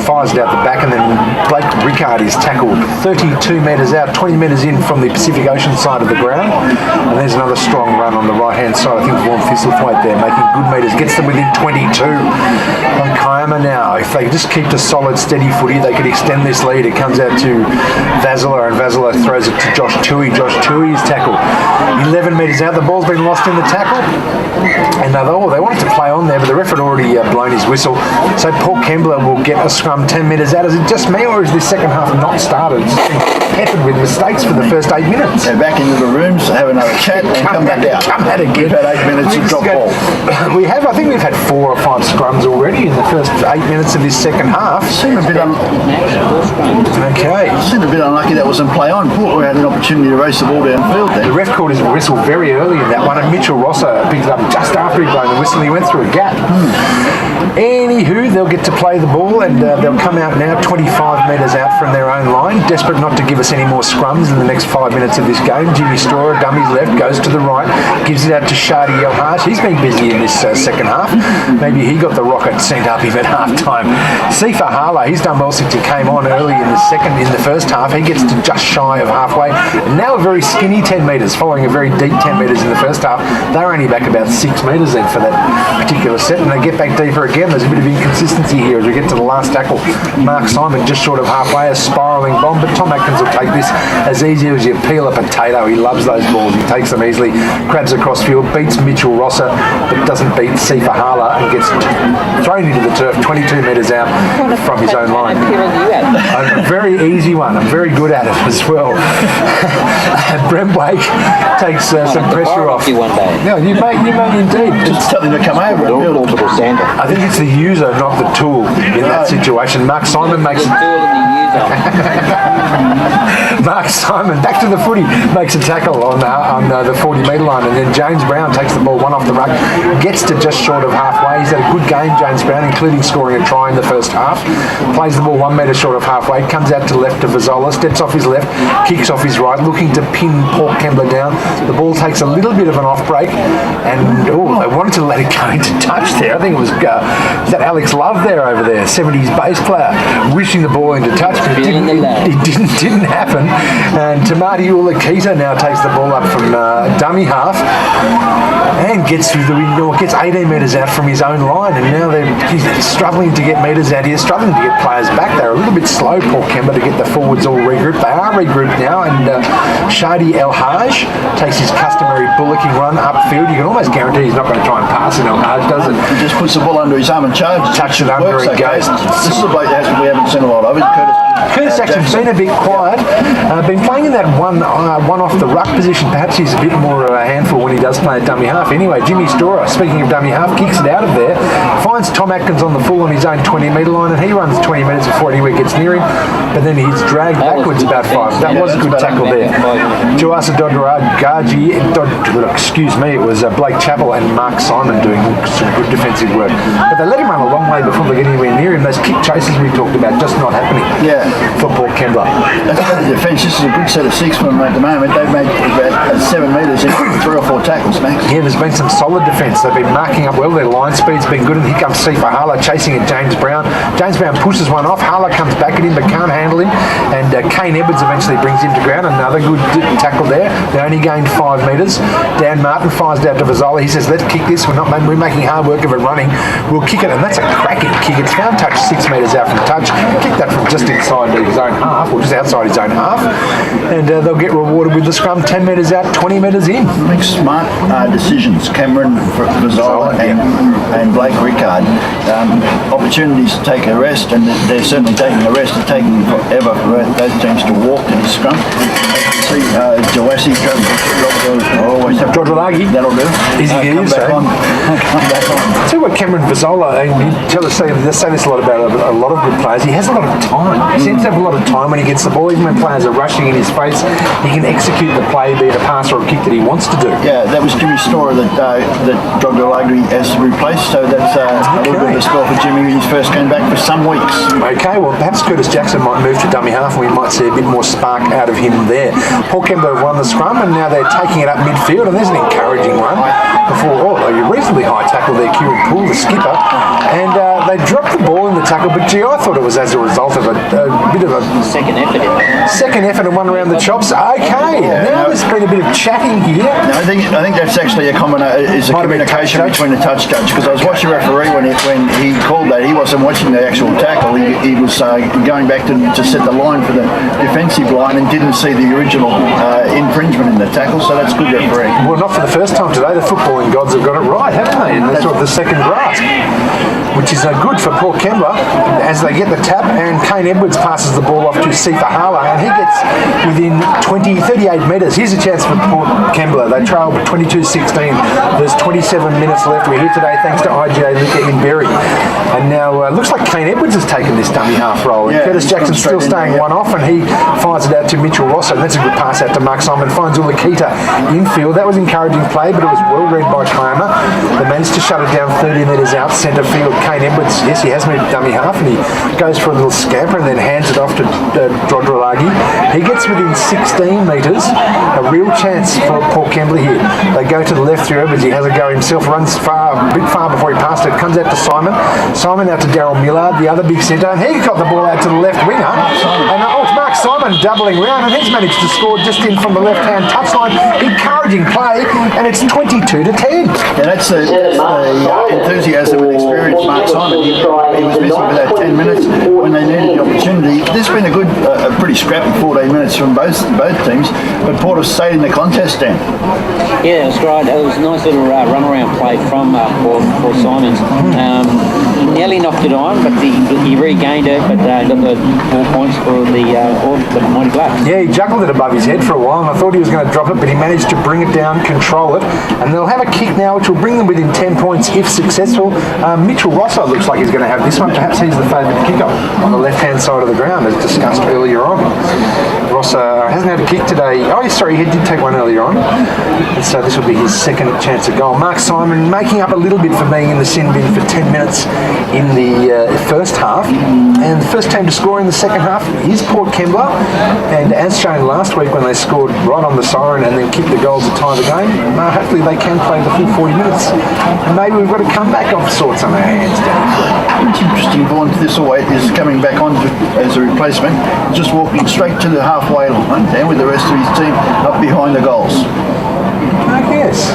Fires it out the back, and then Blake Rickard is tackled 32 metres out, 20 metres in from the Pacific Ocean side of the ground. And there's another strong run on the right-hand side. I think Vaughan Thistlethwaite there making good metres, gets them within 22. On Kiama now, if they just keep a solid, steady footy, they could extend this lead. It comes out to Vazola, and Vazola throws it to Josh Tui. Josh Tui is tackled 11 metres out. The ball's been lost in the tackle. And they wanted to play on there, but the ref had already blown his whistle. So Port Kembla will get a scrum 10 metres out. Is it just me, or is this second half not started? It's been peppered with mistakes for the first 8 minutes. They're back into the rooms, have another chat, and come back out. Come out again. We've had 8 minutes of drop ball. I think we've had 4 or 5 scrums already in the first 8 minutes of this second half. Seemed a bit Okay. unlucky that wasn't play on. Port had an opportunity to race the ball downfield there. The ref called his whistle very early in that one, and Mitchell Rosser picked it up just after he blown the whistle. He went through a gap. Anywho, they'll get to play the ball, and they'll come out now 25 metres out from their own line, desperate not to give us any more scrums in the next 5 minutes of this game. Jimmy Storr, dummies left, goes to the right, gives it out to Shadi El-Haj. He's been busy in this second half. Maybe he got the rocket sent up him at half time. Sifa Hala, he's done well since he came on early in the first half. He gets to just shy of halfway, and now a very skinny 10 metres, following a very deep 10 metres in the first half. They're only back about 6 metres then for that particular set, and they get back deeper again. There's a bit of inconsistency here as we get to the last tackle. Mark Simon just short of halfway, a spiralling bomb, but Tom Atkins will take this as easy as you peel a potato. He loves those balls. He takes them easily, crabs across field, beats Mitchell Rosser, but doesn't beat Sifa Hala, and gets thrown into the turf 22 metres out from his own line. A very easy one. I'm very good at it as well. Brent Wake takes some pressure off. One day. No, you may indeed. Just tell him to come over. I think it's the user, not the tool in that situation. Mark Simon makes Mark Simon, back to the footy, makes a tackle on the 40-metre line, and then James Brown takes the ball one off the ruck, gets to just short of halfway. He's had a good game, James Brown, including scoring a try in the first half. Plays the ball 1 metre short of halfway, comes out to left to Vizzola, steps off his left, kicks off his right, looking to pin Port Kembla down. The ball takes a little bit of an off break, and they wanted to let it go into touch there. I think it was that Alex Love there over there, 70s bass player, wishing the ball into touch, but it didn't happen. And Tamati Ulakita now takes the ball up from dummy half and gets through the window, gets 18 metres out from his own line, and now he's struggling to get metres out here, struggling to get players back. They're a little bit slow, Port Kembla, to get the forwards all regrouped. They are regrouped now, and Shadi El-Haj takes his customary bullocking run upfield. You can almost guarantee he's not going to try and pass it, El-Haj, does it? He just puts the ball under his arm and charges. Touch it under, Works it okay. goes. This is a bloke that we haven't seen a lot of. Curtis Jackson's been a bit quiet. Been playing in that one off the ruck position. Perhaps he's a bit more of a handful when he does play at dummy half. Anyway, Jimmy Storer, speaking of dummy half, kicks it out of there, finds Tom Atkins on the full on his own 20-metre line, and he runs 20 minutes before anyone gets near him. But then he's dragged backwards about 5. That was a good tackle there. Joasa Dodragaji, excuse me, it was Blake Chappell and Mark Simon doing some good defensive work. But they let him run a long way before they get anywhere near him. Those kick chases we talked about, just not happening. Yeah. For Port Kembla. That's about the defence. This is a good set of 6 for them at the moment. They've made about 7 metres in 3 or 4 tackles, Max. Yeah, there's been some solid defence. They've been marking up well. Their line speed's been good. And here comes Sifa Hala chasing at James Brown. James Brown pushes one off. Hala comes back at him but can't handle him. And Kane Edwards eventually brings him to ground. Another good tackle there. They only gained 5 metres. Dan Martin fires out to Vazzola. He says, let's kick this. We're making hard work of it running. We'll kick it. And that's a cracking kick. It's found touch 6 metres out from touch. Kick that from just inside his own half, or just outside his own half. And they'll get rewarded with the scrum 10 metres out, 20 metres in. Make smart decisions. Cameron Vazzola and Blake Rickard. Opportunities to take a rest, and they're certainly taking a rest. It's taking forever for those teams to walk to the scrum. See, Joassi, always have Dodralagi. That'll do. Easy to use, come back on. See what Cameron Vazzola, they say this a lot about a lot of good players. He has a lot of time. He seems to have a lot of time when he gets the ball. Even when players are rushing in his face, he can execute the play, be it a pass or a kick that he wants to do. Yeah, that was Jimmy Storer that Dodralagi has replaced. So that's a little bit of a spell for Jimmy when he first came back for some weeks. Okay, well perhaps Curtis Jackson might move to dummy half, and we might see a bit more spark out of him there. Port Kembla have won the scrum, and now they're taking it up midfield, and there's an encouraging one before a reasonably high tackle there, Kieran Poole, the skipper, and they dropped the ball in the tackle, but gee, I thought it was as a result of a bit of a second effort and one around the chops. Okay, now there's been a bit of chatting here. No, I think that's actually a communication between the touch judge, because I was watching the referee when he called that. He wasn't watching the actual tackle. He was going back to set the line for the defensive line and didn't see the original infringement in the tackle. So that's good referee. Well, not for the first time today. The footballing gods have got it right, haven't they? And that's sort of the second grasp, which is good for Port Kembla as they get the tap, and Kane Edwards passes the ball off to Sifa Hala, and he gets within 38 metres. Here's a chance for Port Kembla. They trail 22-16. There's 27 minutes left. We're here today thanks to IGA Liquor in Berry. And now it looks like Kane Edwards has taken this dummy half role. And Curtis Jackson's still staying one off, and he fires it out to Mitchell Rosso. And that's a good pass out to Mark Simon. Finds Ulakita infield. That was encouraging play, but it was well read by Kiama. They managed to shut it down 30 metres out centre field. Kane Edwards, yes, he has moved dummy half, and he goes for a little scamper and then hands it off to Dodralagi. He gets within 16 metres. A real chance for Port Kembla here. They go to the left through Edwards. He has a go himself, runs a bit far before he passed it. Comes out to Simon. Simon out to Daryl Millard, the other big centre, and he got the ball out to the left winger. And it's Mark Simon doubling round, and he's managed to score just in from the left-hand touchline. Encouraging play, and it's 22-10. Yeah, that's the enthusiasm and experience Mark Simon. He was missing for that 10 minutes when they needed the opportunity. This has been a pretty scrappy 14 minutes from both teams, but Port have stayed in the contest, Dan. Yeah, that's right. It was a nice little run-around play from for Simons. He nearly knocked it on, but he regained it, but got the 4 points for the Mighty Blacks. Yeah, he juggled it above his head for a while, and I thought he was going to drop it, but he managed to bring it down, control it, and they'll have a kick now, which will bring them within 10 points if successful. Mitchell Rosso looks like he's going to have this one. Perhaps he's the favourite kicker on the left-hand side of the ground, as discussed earlier on. Rosso hasn't had a kick today. Oh, sorry, he did take one earlier on. And so this will be his second chance at goal. Mark Simon making up a little bit for being in the sin bin for 10 minutes in the first half. And the first team to score in the second half is Port Kembla. And as shown last week when they scored right on the siren and then kicked the goals to tie the game, hopefully they can play the full 40 minutes. And maybe we've got a comeback of sorts on our hands, Danny. It's interesting, Vaughan, this is coming back on as a replacement, just walking straight to the halfway line there with the rest of his team up behind the goals. Yes.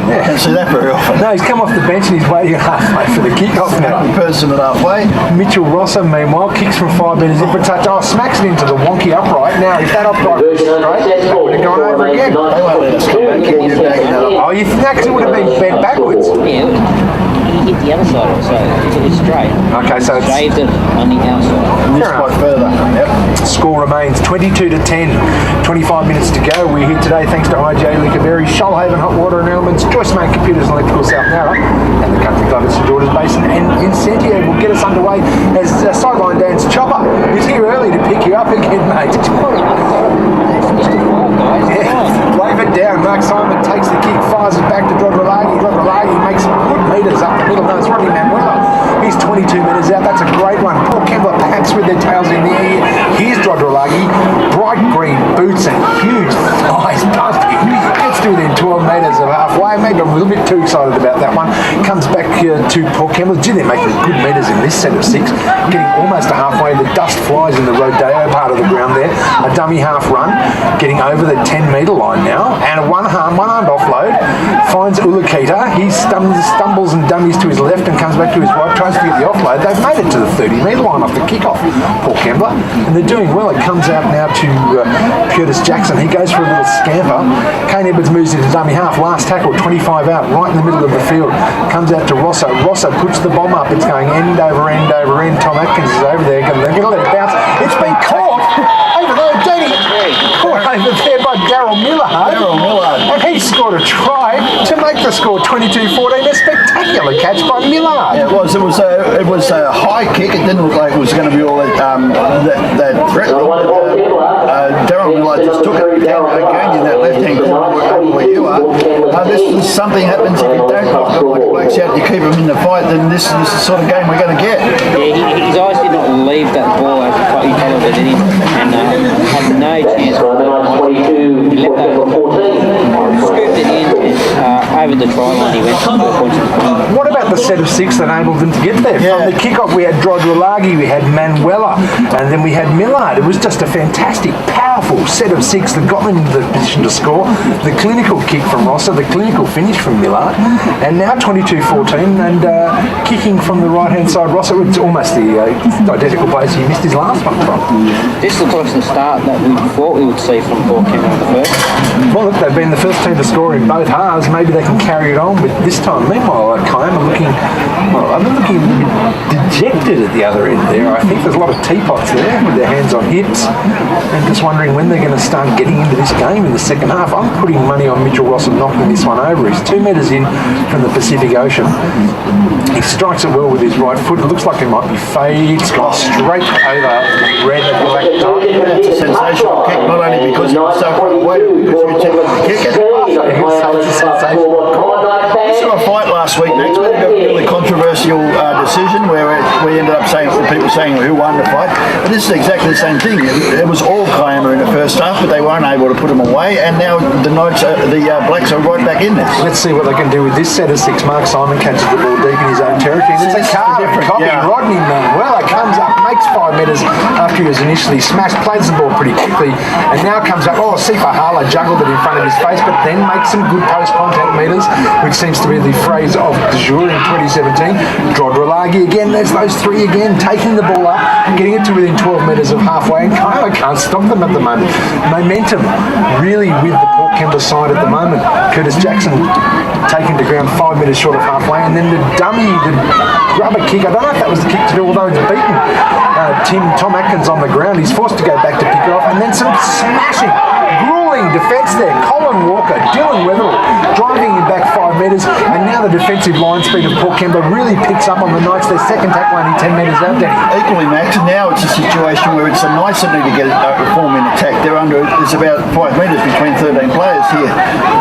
Yeah. Can't see that very often. No, he's come off the bench and he's waiting halfway for the kick-off now. The person at halfway. Mitchell Rosso, meanwhile, kicks from 5 metres in for a touch. Oh, smacks it into the wonky upright. Now, if that upright was straight, it would have gone over again. They won't let us come back. Keep you backing that up. Oh, you think that 'cause it would have been bent backwards? Yeah. He the other side of it, so it's straight. Okay, so it's Shaved it on the outside. And this Fair spot further. Yep. score remains 22-10. 25 minutes to go. We're here today thanks to IJ Liquorberry, Shoalhaven Hot Water and Elements, Joyce Main Computers and Electrical South Nara, and the Country Club at St George's Basin. And Incentio will get us underway as Sideline Dan's Chopper is here early to pick you up again, mate. Yeah, wave it down. Mark Simon takes the kick, fires it back to Drodrolagi. Drodrolagi makes some good metres up the middle. No, it's Rodney Manuela. He's 22 metres out. That's a great one. Poor Kembla packs with their tails in the air. Here's Drodrolagi. Bright green boots and huge thighs. Gets to within 12 metres of halfway. Maybe I'm a little bit too excited about that one. Comes back to Paul Kembla. Gee, they're making good metres in this set of 6. Getting almost to halfway. The dust flies in the Rodeo part of the ground there. A dummy half run. Getting over the 10-metre line now. And a one-armed offload. Finds Ulukita. He stumbles and dummies to his left and comes back to his right. Tries to get the offload. They've made it to the 30-metre line off the kickoff. Paul Kembla. And they're doing well. It comes out now to Curtis Jackson. He goes for a little scamper. Kane Edwards moves into dummy half. Last tackle, 25 out, right in the middle of the field. Comes out to Rosso. Rosso puts the bomb up. It's going end over end over end. Tom Atkins is over there. They're going to let it bounce. It's been caught over there, Danny. Caught over there by Daryl Millard. And he scored a try to make the score 22-14. A spectacular catch by Millard. Yeah, it was a high kick. It didn't look like it was going to be all that threat. Daryl Millard just took it again in that left-hand corner where you are. This is something happens if you don't knock the blacks out, you keep them in the fight, then this is the sort of game we're going to get. Yeah, his eyes did not leave that ball as he followed it in, and had no chance. He let that scooped it in, and over the try line he went 4 points to the corner. What about the set of 6 that enabled them to get there? Yeah. From the kickoff, we had Drodrolagi, we had Manuela, and then we had Millard. It was just a fantastic, powerful set of 6 that got them into the position to score. The clinical kick from Rossa, the clinical finish from Millard, and now 22-14, and kicking from the right-hand side. Rossa, it's almost the identical place he missed his last one from. This looks like the start that we thought we would see from Paul Kembla in the first. Well, look, they've been the first team to score in both halves. Maybe they can carry it on with this time. Meanwhile, Kiama looking a little bit dejected at the other end there. I think there's a lot of teapots there with their hands on hips and just wondering when they're going to start getting into this game in the second half. I'm putting money on Mitchell Rossum knocking this one over. He's 2 metres in from the Pacific Ocean. He strikes it well with his right foot. It looks like it might be fade. It's gone straight over red and black dot. It's a sensational kick, not only because he was so far away, but because you check the kick it. It's a sensational. We saw a fight last week, Max. We had a really controversial decision where we ended up saying, people saying who won the fight. But this is exactly the same thing. It was all Kiama in the first half, but they weren't able to put them away, and now the Blacks are right back in this. Let's see what they can do with this set of 6. Mark Simon catches the ball deep in his own territory. It's a card copy. Yeah. Rodney Manuela comes up, makes 5 metres after he was initially smashed, plays the ball pretty quickly, and now comes up. Oh, Sifa Hala juggled it in front of his face, but then makes some good post-contact metres, which seems to be the phrase of the jour in 2017. Drodrolagi again, there's those 3 again, taking the ball up, getting it to within 12 metres of halfway, and Kiama can't stop them at the moment. Momentum really with the Port Kembla side at the moment. Curtis Jackson taken to ground 5 metres short of halfway, and then the dummy, the rubber kick, I don't know if that was the kick to do, although it's beaten Tom Atkins on the ground. He's forced to go back to pick it off, and then some smashing, grueling defence there. Colin Walker, Dylan Weatherall driving him back 5 metres, and now the defensive line speed of Port Kembla really picks up on the Knights. Their second tackle only 10 metres out, Danny. Equally, Max, now it's a situation where it's the Knights that need to get a form in attack. There's about 5 metres between 13 players here.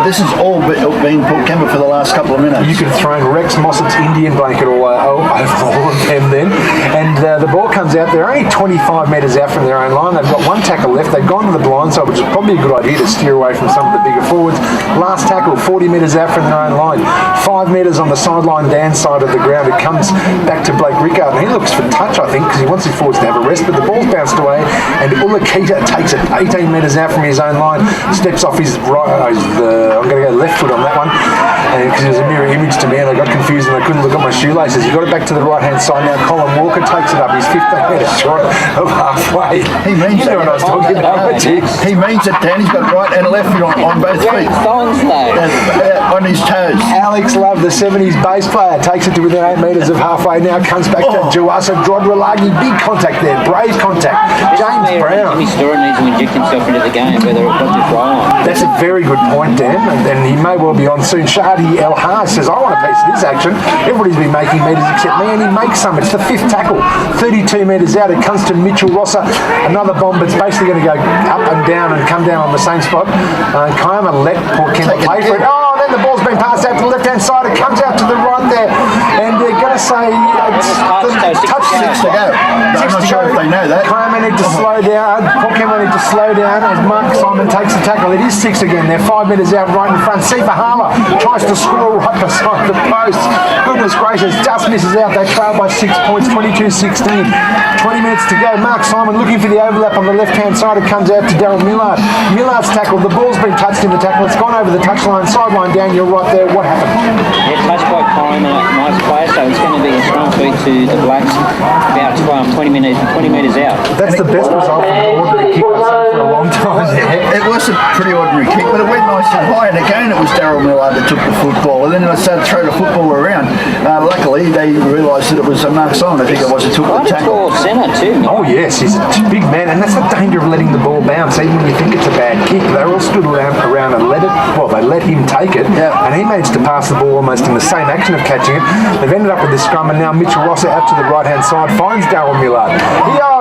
This has all been Port Kembla for the last couple of minutes. You could have thrown Rex Mossett's Indian blanket all over all of them then. And the ball comes out. They're only 25 metres out from their own line. They've got 1 tackle left. They've gone to the blind side, which is probably a good idea to steer away from some of the bigger forwards. Last tackle, 40 metres out from their own line. 5 metres on the sideline down side of the ground. It comes back to Blake Rickard, and he looks for touch, I think, because he wants his forwards to have a rest, but the ball's bounced away, and Ulukita takes it 18 metres out from his own line, steps off his right, I'm going to go left foot on that one, because it was a mirror image to me, and I got confused and I couldn't look at my shoelaces. He got it back to the right-hand side. Now Colin Walker takes it up. He's 15 metres short of halfway. He means you know what I was talking about. He means it, Dan. He's got right and left foot on both feet. Thongs though. On his toes. Alex Love, the 70s bass player, takes it to within 8 metres of halfway. Now comes back to Juasa Drodrolagi. Big contact there. Brave contact. James Brown. Jimmy Storer needs to inject himself into the game, whether it got this right on. That's a very good point, Dan, and he may well be on soon. Shadi El Haas says, I want a piece of this action. Everybody's been making metres except me, and he makes some. It's the 5th tackle. 32 metres out. It comes to Mitchell Rosser. Another bomb, but it's basically going to go up and down and come down on the same spot. Kiama let poor Kembla play for it. Oh, then the ball's been passed out to the left-hand side. It comes out to the right there, and they're going to say it's touch 6 to go. I'm not sure if they know that. Kiama need to slow down. Poor Kembla need to slow down as Mark Simon takes the tackle. It is 6 again. They're 5 metres out right in front. Sifa Hala tries to score right beside the post. Goodness gracious, just misses out. They trail by 6 points, 22-16. 20 minutes to go. Mark Simon looking for the overlap on the left-hand side. It comes out to Darryl Millard. Millard's tackle. The ball's been touched in the tackle. It's gone over the touchline. Sideline down. You're right there. What happened? Yeah, touched by Colin, a nice player, so it's going to be a strong feed to the Blacks about 20 metres out. That's the best result from an ordinary kick I've seen for a long time. It was a pretty ordinary kick, but it went nice and high. And again, it was Darryl Millard that took the football, and then they started to throw the football around. Luckily, they realised that it was Mark Simon. I think it was who took the tackle. Centre too. Oh yes, he's a big man, and that's the danger of letting the ball bounce. Even when you think it's a bad kick, they all stood around and let it. Well, they let him take it, and he managed to pass the ball almost in the same action of catching it. They've ended up with this scrum, and now Mitchell Rosser out to the right-hand side finds Darryl Millard.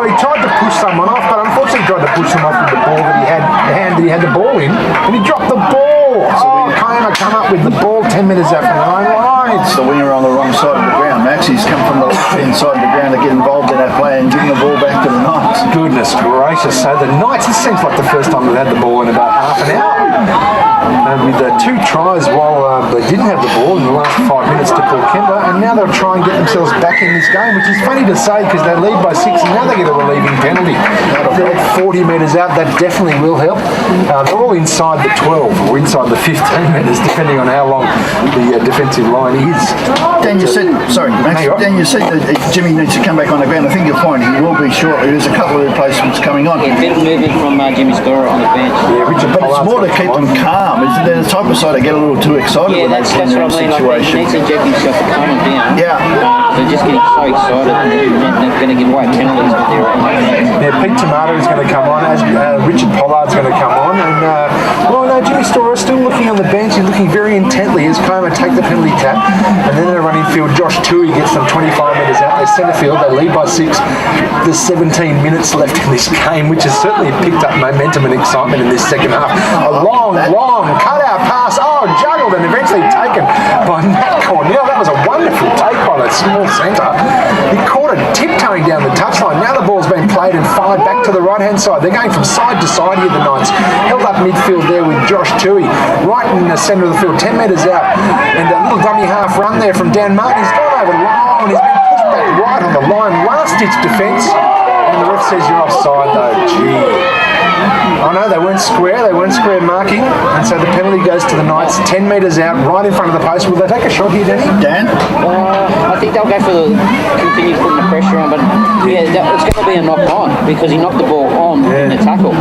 He tried to push someone off, but unfortunately he tried to push him off with the ball that he had, the hand that he had the ball in, and he dropped the ball. Kiama come up with the ball 10 minutes out from the line. It's the winger on the wrong side of the ground. Maxie's come from the left-hand side of the ground to get involved in that play and giving the ball back to the Knights. Goodness gracious. So the Knights, it seems like the first time they've had the ball in about half an hour. With 2 tries while they didn't have the ball in the last 5 minutes to Paul Kembla, and now they'll try and get themselves back in this game, which is funny to say because they lead by 6 and now they get a relieving penalty. They're 40 metres out. That definitely will help. They're all inside the 12 or inside the 15 metres, depending on how long the defensive line is. Dan, you said, sorry, Max, Dan, you said that Jimmy needs to come back on the ground. I think you'll find he will be shortly. There's a couple of replacements coming on. Yeah, bit of movement from Jimmy Storer on the bench. Yeah, Richard But it's Pollard's more to keep them calm. Isn't there the type of side to get a little too excited Yeah, when that's they what I mean. Like, he needs to inject himself to calm them down. Yeah. They're just getting so excited and they're going to give away penalties with their own hands. Yeah, Pete Tomato is going to come on, as Richard Pollard's going to come on, and Jimmy Storer is still looking on the bench. He's looking very intently as Kiama take the penalty tap, and then they run infield. Josh Tui gets them 25 metres out. They centre field. They lead by 6. There's 17 minutes left in this game, which has certainly picked up momentum and excitement in this second half. A long cut-out pass. Juggled and eventually taken by Matt Cornell. That was a wonderful take by that small centre. He caught it tiptoeing down the touchline. Now the ball's been played and fired back to the right-hand side. They're going from side to side here, the Knights. Held up midfield there with Josh Tui, right in the centre of the field, 10 metres out. And a little dummy half run there from Dan Martin. He's gone over long and he's been pushed back right on the line. Last-ditch defence. And the ref says you're offside though. Gee. Oh no, they weren't square marking, and so the penalty goes to the Knights, 10 metres out, right in front of the post. Will they take a shot here, Danny? Dan? I think they'll go for continue putting the pressure on, but it's going to be a knock on because he knocked the ball on in the tackle.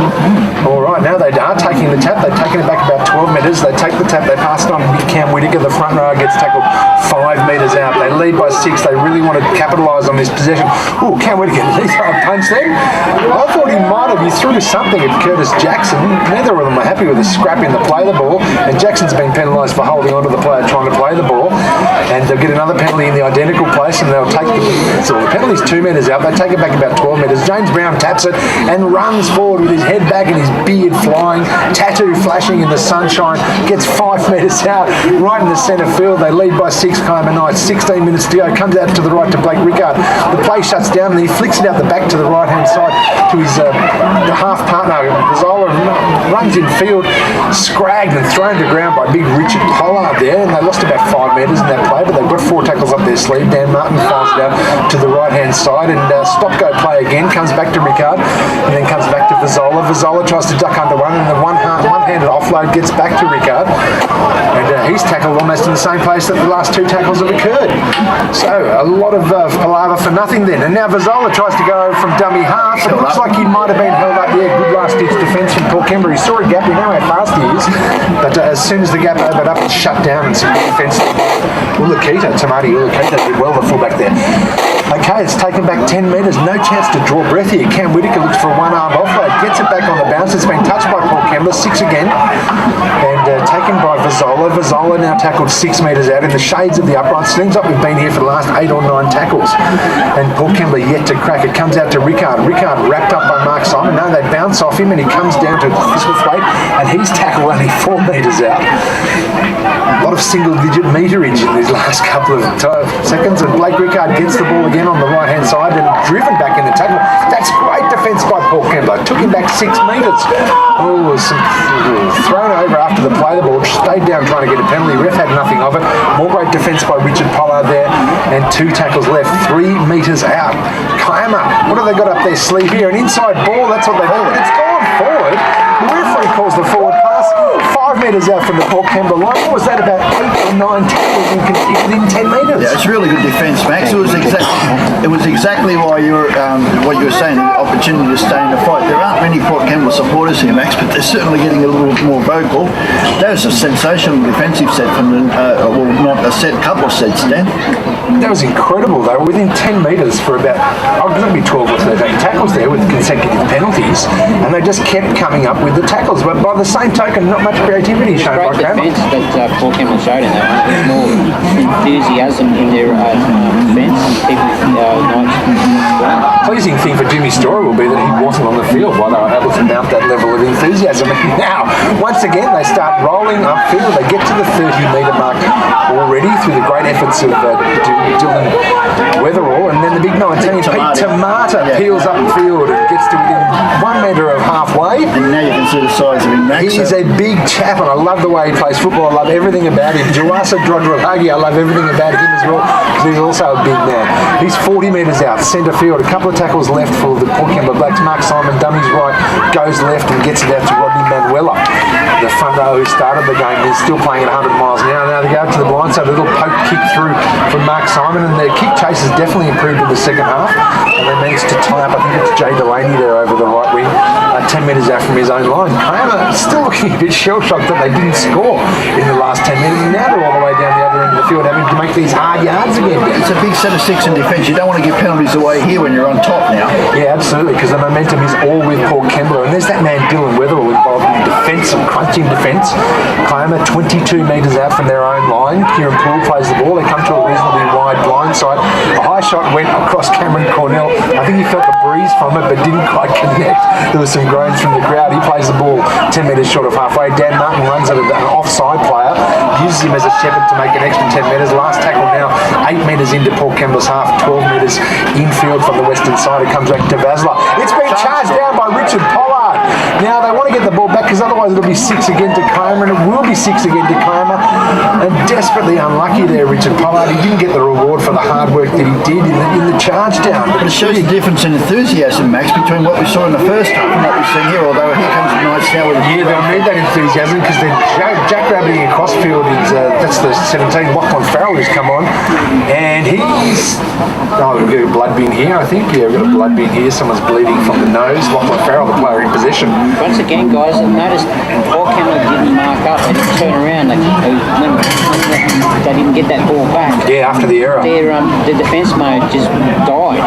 All right, now they are taking the tap. They've taken it back about 12 metres. They take the tap, they pass it on to Cam Whittaker. The front row gets tackled 5 metres out. They lead by 6. They really want to capitalise on this possession. Ooh, Cam Whittaker, he's got a punch there. I thought he might have. He threw something at Curtis Jackson. Neither of them are happy with the scrapping to play the ball, and Jackson's been penalised for holding on to the player trying to play the ball, and they'll get another penalty in the identical place, and they'll take so the penalty's 2 metres out. They take it back about 12 metres. James Brown taps it and runs forward with his head back and his beard flying, tattoo flashing in the sunshine, gets 5 metres out right in the centre field. They lead by 6. Kiama Knights, 16 minutes to go. Comes out to the right to Blake Rickard. The play shuts down and he flicks it out the back to the right-hand side to his half partner. Vizzola runs in field, scragged and thrown to ground by big Richard Pollard there, and they lost about 5 metres in that play, but they've got 4 tackles up their sleeve. Dan Martin fires it out to the right-hand side, and stop-go play again, comes back to Rickard, and then comes back to Vizzola. Vizzola tries to duck under one, and the one-handed offload gets back to Rickard, and he's tackled almost in the same place that the last 2 tackles have occurred. So a lot of palaver for nothing then. And now Vizzola tries to go from dummy half, but it looks like he might have been held up there. Good last-ditch defence from Paul Kembla. He saw a gap. We know how fast he is, but as soon as the gap opened up, it's shut down, and some good defence. Tamati Ulukita did well, the fullback there. Okay, it's taken back 10 metres. No chance to draw breath here. Cam Whitaker looks for a one-arm offload. Gets it back on the bounce. It's been touched by Paul Kembla. 6 again. And taken by Vizzola. Vizzola now tackled 6 metres out in the shades of the upright. Seems like we've been here for the last 8 or 9 tackles. And Paul Kembla yet to crack. It comes out to Rickard. Rickard wrapped up by Mark Simon. No, they bounce off him and he comes down to Christmas weight, and he's tackled only 4 metres out. A lot of single-digit meterage in these last couple of seconds, and Blake Rickard gets the ball again on the right-hand side and driven back in the tackle. That's great defence by Paul Kembla. Took him back 6 metres. Oh, thrown over after the play. The ball stayed down trying to get a penalty. Ref had nothing of it. More great defence by Richard Pollard there, and 2 tackles left. 3 metres out. Kiama, what have they got up their sleeve here? An inside ball. That's what they've done. It's gone forward. The referee calls the forward pass. 5 metres out from the Paul Kembla line. What was that, about 8 or 9 tackles within 10 metres? Yeah, it's really good defence, Max. It was exactly why what you were saying, the opportunity to stay in the fight. There aren't many Port Kembla supporters here, Max, but they're certainly getting a little more vocal. That was a sensational defensive set from the, not a set, couple of sets, Dan. That was incredible. They were within 10 metres for about, going to be 12 or 13 tackles there with consecutive penalties, and they just kept coming up with the tackles. But by the same token, not much creativity shown by Kiama. Great defence that Paul Kembla showed in that one. There's more enthusiasm in their defence. Pleasing thing for Jimmy Storer will be that he wasn't on the field while they were able to mount that level of enthusiasm. And now, once again, they start rolling upfield. They get to the 30-metre mark already through the great efforts of Dylan Weatherall, and then the big 19, Pete Tamata, peels upfield and gets to within 1 metre of halfway. And now you can see the size of him, Max. He is a big chap, and I love the way he plays football. I love everything about him. Jawasa Drodravagi, I love everything about him as well, because he's also a big man. He's 40 metres out, centre field. A couple of tackles left for the Port Kembla Blacks. Mark Simon, dummies right, goes left and gets it out to Rodney Manuela. The front row who started the game is still playing at 100 miles an hour. Now they go to the blind side, a little poke kick through from Mark Simon, and their kick chase has definitely improved in the second half. And they managed to tie up, I think it's Jay Delaney there over the right wing, 10 metres out from his own line. Kiama still looking a bit shell-shocked that they didn't score in the last 10 minutes. And now they're all the way down the other end of the field having to make these hard yards again. It's a big set of 6 in defence. You don't want to give penalties away here when you're on top now. Yeah, absolutely, because the momentum is all with Paul Kembla. And there's that man Dylan Weatherall involved in defence, some crunching defence. Kiama 22 metres out from their own line. Kieran Poole plays the ball. They come to a reasonably wide blind side. A high shot went across Cameron Cornell. I think he felt the breeze from it, but didn't quite connect. There was some groans from the crowd. He plays the ball 10 metres short of halfway. Dan Martin runs at an offside player, uses him as a shepherd to make an extra 10 metres. Last tackle now, 8 metres into Paul Kembla's half, 12 metres infield from the western side. It comes back to Vasla. It's been charged down by Richard Pollard. Now they want to get the ball back, because otherwise it'll be 6 again to Kiama, and it will be 6 again to Kiama. And desperately unlucky there, Richard Pollard. He didn't get the reward for the hard work that he did in the charge down. But it shows the difference in enthusiasm, Max, between what we saw in the first half and what we've seen here. Although here comes the Knights now with they'll need that enthusiasm, because they're jackrabbing across field. That's the 17, Lachlan Farrell, who's come on, and he's we've got a blood bin here, I think. Yeah, we've got a blood bin here. Someone's bleeding from the nose. Lachlan Farrell, the player in possession. Once again, guys, I've noticed Paul Kembla didn't mark up. They didn't turn around. They didn't get that ball back. Yeah, after the error. The defence mode just died.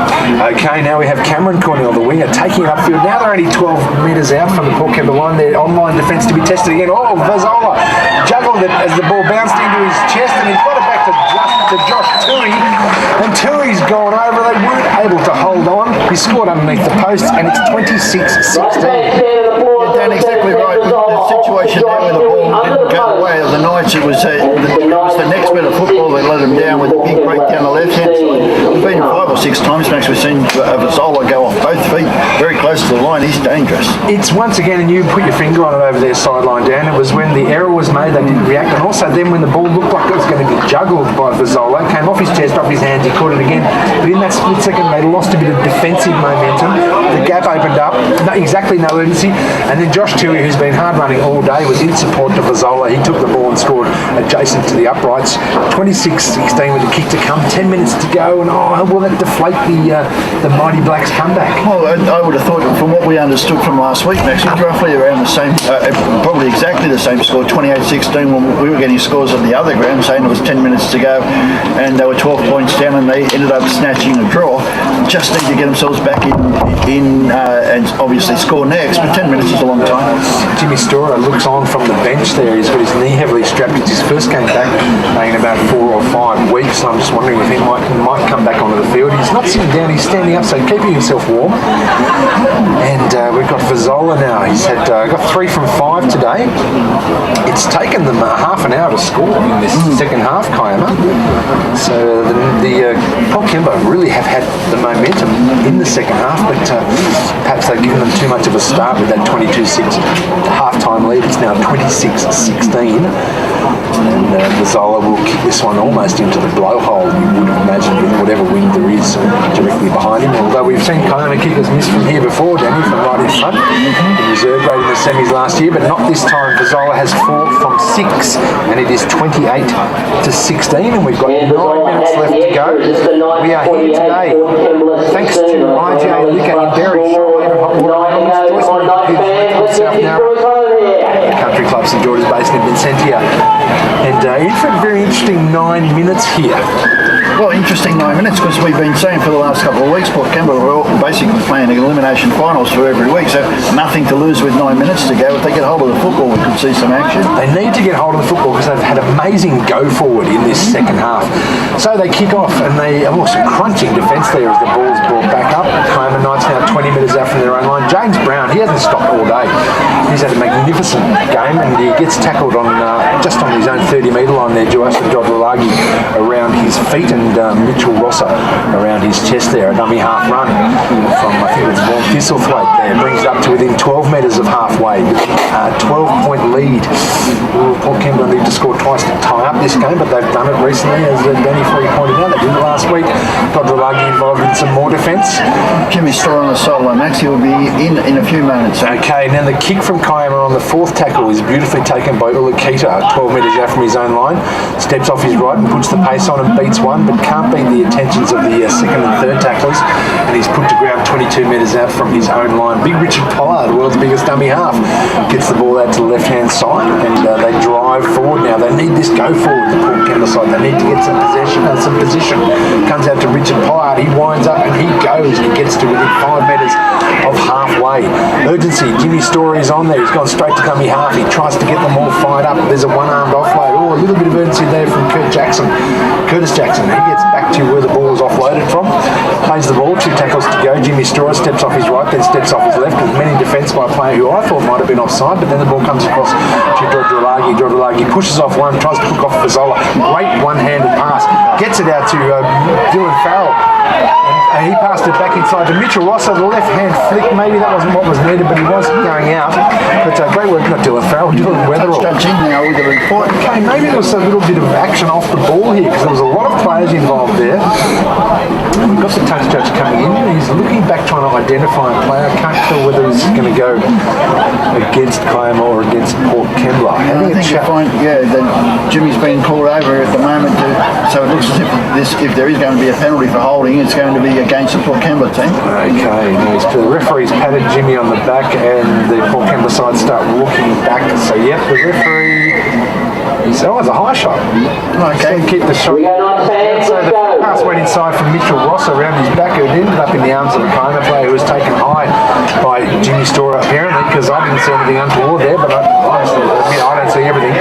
Okay, now we have Cameron Cornell, the winger, taking it upfield. Now they're only 12 metres out from the Port Kembla line. Their online defence to be tested again. Oh, Vizzola juggled it as the ball bounced into his chest, and he's got it back to Josh Tui. And Tui's gone over. They weren't able to hold on. He scored underneath the post, and it's 26-16. Dan, exactly right. situation there where the ball didn't go away of the Knights. It was the next bit of football that let them down with a big break down the left hand side. We've been 5 or 6 times, Max. We've seen Vazola go off both feet very close to the line. He's dangerous. It's once again, and you put your finger on it over their sideline, Dan, it was when the error was made, they didn't react, and also then when the ball looked like it was going to be juggled by Vazola, came off his chest, off his hands, he caught it again, but in that split second they lost a bit of defensive momentum, the gap opened up, exactly no urgency, and then Josh Tui, who's been hard running all day, was in support to Vazola. He took the ball and scored adjacent to the uprights, 26-16 with the kick to come, 10 minutes to go, and will that deflate the Mighty Blacks comeback? Well, I would have thought, from what we understood from last week, Max, it's roughly around the same, probably exactly the same score, 28-16, when we were getting scores on the other ground, saying it was 10 minutes to go, and they were 12 points down, and they ended up snatching a draw. Just need to get themselves back in and obviously score next, but 10 minutes is a long time. Jimmy Storer looks on from the bench there. He's got his knee heavily strapped. It's his first game back in about 4 or 5 weeks. I'm just wondering if he might come back onto the field. He's not sitting down, he's standing up, so keeping himself warm. And we've got Vazola now. He's got 3 from 5 today. It's taken them half an hour to score in this second half, Kiama. So the Port Kembla really have had the momentum in the second half, but perhaps they've given them too much of a start with that 22-6 half-time lead. It's now 26-16. And Vazola will kick this one almost into the blowhole, you would imagine, with whatever wind there is directly behind him. Although we've seen Kiama kickers miss from here before, Danny, from right in front. In reserve grade in the semis last year, but not this time. Vazola has 4 from 6, and it is 28-16, and we've got 9 minutes left to go. We are here today thanks to IJ Liquor in Berry, South Narrabeen, Country Club St George's based in Vincentia, and in for a very interesting 9 minutes here. Well, interesting 9 minutes, because we've been saying for the last couple of weeks, Port Kembla were basically playing elimination finals for every week, so nothing to lose with 9 minutes to go. If they get hold of the football, we could see some action. They need to get hold of the football because they've had amazing go forward in this second half. So they kick off, and they have some crunching defence there as the ball's brought back up. Kiama Knights now 20 metres out from their own line. James Brown, he hasn't stopped all day. He's had a magnificent game, and he gets tackled on just on his own 30-metre line there, Joashua Jodlalagi around his feet, and Mitchell Rosser around his chest there. A dummy half run from, I think it's Vaughan Thistlethwaite there, brings it up to within 12 metres of halfway. 12-point lead. Port Kembla need to score twice to tie up this game, but they've done it recently, as Danny Free pointed out. They did it last week. Jodlalagi involved in some more defence. Jimmy Storer on the sideline, Max. He'll be in a few moments. Okay, now the kick from Kiama on the 4th tackle is beautifully taken by Ulukita, 12 metres out from his own line. Steps off his right and puts the pace on and beats one, but can't beat the attentions of the 2nd and 3rd tacklers, and he's put to ground 22 metres out from his own line. Big Richard Pollard, the world's biggest dummy half, gets the ball out to the left-hand side, and they drive forward now. They need this go forward, the Port Kembla side. They need to get some position. Comes out to Richard Pollard, he winds up and he goes. He gets to within 5 metres of halfway. Urgency, Jimmy Story is on there. He's gone straight to dummy half. He tries to get them all fired up. There's a one-armed offload. Oh, a little bit of urgency there from Curtis Jackson. He gets back to where the ball was offloaded from. Plays the ball, 2 tackles to go. Jimmy Storer steps off his right, then steps off his left. With many defence by a player who I thought might have been offside, but then the ball comes across to Jodlalagi. Jodlalagi pushes off one, tries to hook off Vazola. Great one-handed pass. Gets it out to Dylan Farrell. And he passed it back inside to Mitchell Rosser, the left-hand flick. Maybe that wasn't what was needed, but he was going out. But great work, not Dylan Farrell, Dylan Weatherall. Now with the report. Okay, maybe there was a little bit of action off the ball here, because there was a lot of players involved there. We've got the touch judge coming in. He's looking back trying to identify a player. Can't tell whether he's going to go against Kiama or against Port Kembla. I think you find, that Jimmy's been called over at the moment, so it looks as if there is going to be a penalty for holding, it's going to be against the Port Kembla team. Okay, now the referee's patted Jimmy on the back, and the Port Kembla side start walking back. So yep, the referee. It's a high shot. Okay, keep the shot. So the pass went inside from Mitchell Ross around his back, who ended up in the arms of a Kiama player who was taken high by Jimmy Storer apparently, because I didn't see anything untoward there, but I don't see everything.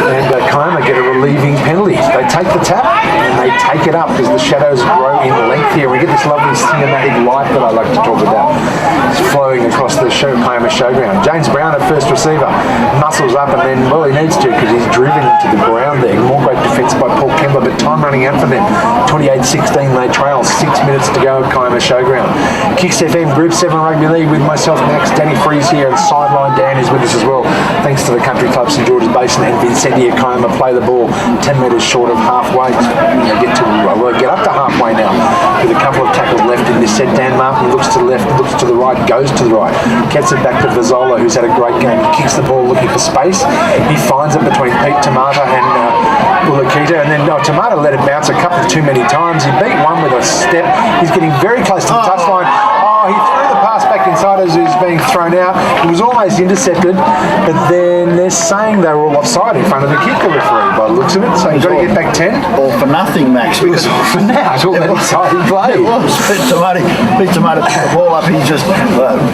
And Kiama get a relieving penalty. They take the tap and they take it up as the shadows grow in length here. We get this lovely cinematic light that I like to talk about flowing across the Kiama showground. James Brown at first receiver, muscles up, and then, well, he needs to because he's driven into the ground there. More great defence by Paul Kembla, but time running out for them. 28-16 they trail, 6 minutes to go at Kiama showground. Kicks FM Group 7 Rugby League with myself, Max, Danny Freeze here, and Sideline Dan is with us as well. Thanks to the Country Club St George's Basin and Vincentia. Kiama play the ball 10 metres short of halfway. They get up to halfway now with a couple of tackles left in this set. Dan Martin looks to the left, looks to the right, goes to the right. Gets it back to Vizzola, who's had a great game. He kicks the ball looking for space. He finds it between Pete Tamata and Ulakita, and then Tamata let it bounce a couple too many times. He beat one with a step. He's getting very close to the touchline. He threw the pass back inside as he was being thrown out. It was almost intercepted, but then they're saying they were all offside in front of the kicker referee by the looks of it. So you've got to get back 10. All for nothing, Max. It was all for now. It's all that exciting play. It was. Pete Tamata picked the ball up. He just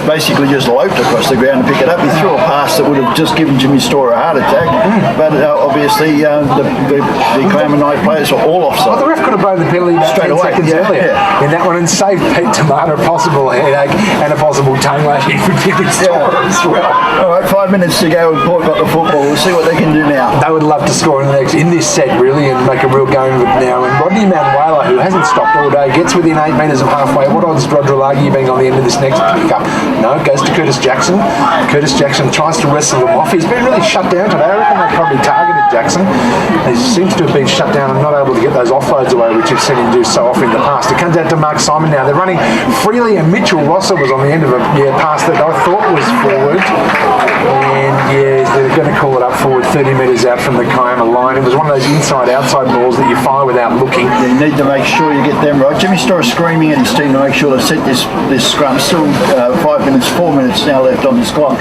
basically just loped across the ground to pick it up. He threw a pass that would have just given Jimmy Store a heart attack. But obviously the Kiama Knight players were all offside. Well, the ref could have blown the penalty Straight 10 away, seconds earlier in that one and saved Pete Tamata a possible headache and a possible tongue lashing for Jimmy Store as well. All right, 5 minutes to go. Port got the football. We'll see what they can do now. They would love to score in this set, really, and make a real game of it now. And Rodney Manuela, who hasn't stopped all day, gets within 8 metres of halfway. What odds is Rodrilagi being on the end of this next pick-up? No, it goes to Curtis Jackson. Curtis Jackson tries to wrestle him off. He's been really shut down today. I reckon they probably targeted Jackson. He seems to have been shut down and not able to get those offloads away, which you've seen him do so often in the past. It comes out to Mark Simon now. They're running freely, and Mitchell Rosser was on the end of a pass that I thought was forward. And they're going to call it up forward 30 metres out from the Kiama line. It was one of those inside-outside balls that you fire without looking. You need to make sure you get them right. Jimmy Store is screaming at his team to make sure they set this scrum. Still 4 minutes now left on this clock.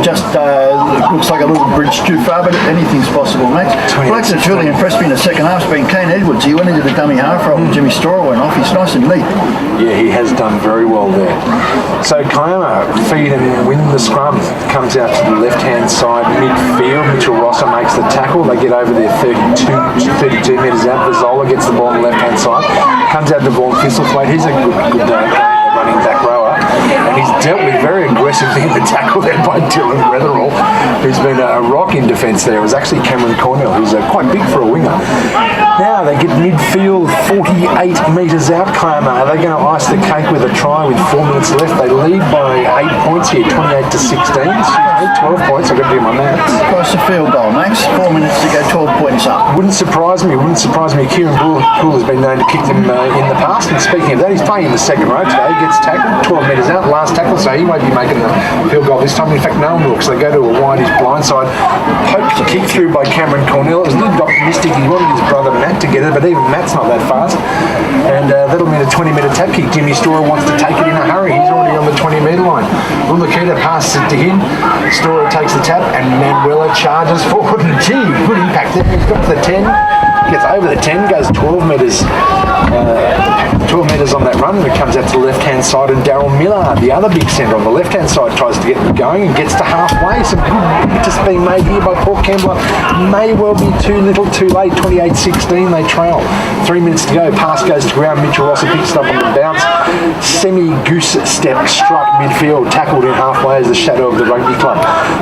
Just looks like a little bridge too far, but anything's possible, Max. Blake that's really impressed me in the second half has been Kane Edwards. He went into the dummy half role and Jimmy Store went off. He's nice and neat. Yeah, he has done very well there. So Kiama feed and win the scrum. Comes out to the left-hand side midfield. Mitchell Rosser makes the tackle. They get over there 32 metres out. Vizzola gets the ball on the left-hand side. Comes out to Vaughan Thistlethwaite. He's a good running back rower. And he's dealt with very aggressively in the tackle there by Dylan Weatherall, who's been a rock in defence there. It was actually Cameron Cornell, who's quite big for a winger. Now they get midfield 48 metres out. Kiama, are they going to ice the cake with a try with 4 minutes left? They lead by 8 points here, 28-16. 12 points, I've got to do my maths. Across the field goal, Max. 4 minutes to go, 12 points up. Wouldn't surprise me. Kieran Poole has been known to kick them in the past. And speaking of that, he's playing in the second row today. He gets tackled, 12 metres out, last tackle, so he won't be making the field goal this time. In fact, no one will, because they go to a wide, his blindside. Poked kick through by Cameron Cornell. It was a little optimistic. He wanted his brother Matt to get it, but even Matt's not that fast. And that'll mean a 20-metre tap kick. Jimmy Storer wants to take it in a hurry. He's already on the 20-metre line. Ulakita passes it to him. Storer takes the tap, and Manuela charges forward. And gee, good impact there. He's got to the 10. Gets over the 10, goes 12 metres. 12 metres on that run, and it comes out to the left-hand side, and Daryl Miller, the other big centre on the left-hand side, tries to get them going and gets to halfway. Some good impetus being made here by Paul Kembla. May well be too little, too late. 28-16, they trail. 3 minutes to go. Pass goes to ground. Mitchell Rosser picks it up on the bounce. Semi-goose step struck midfield, tackled in halfway as the shadow of the rugby club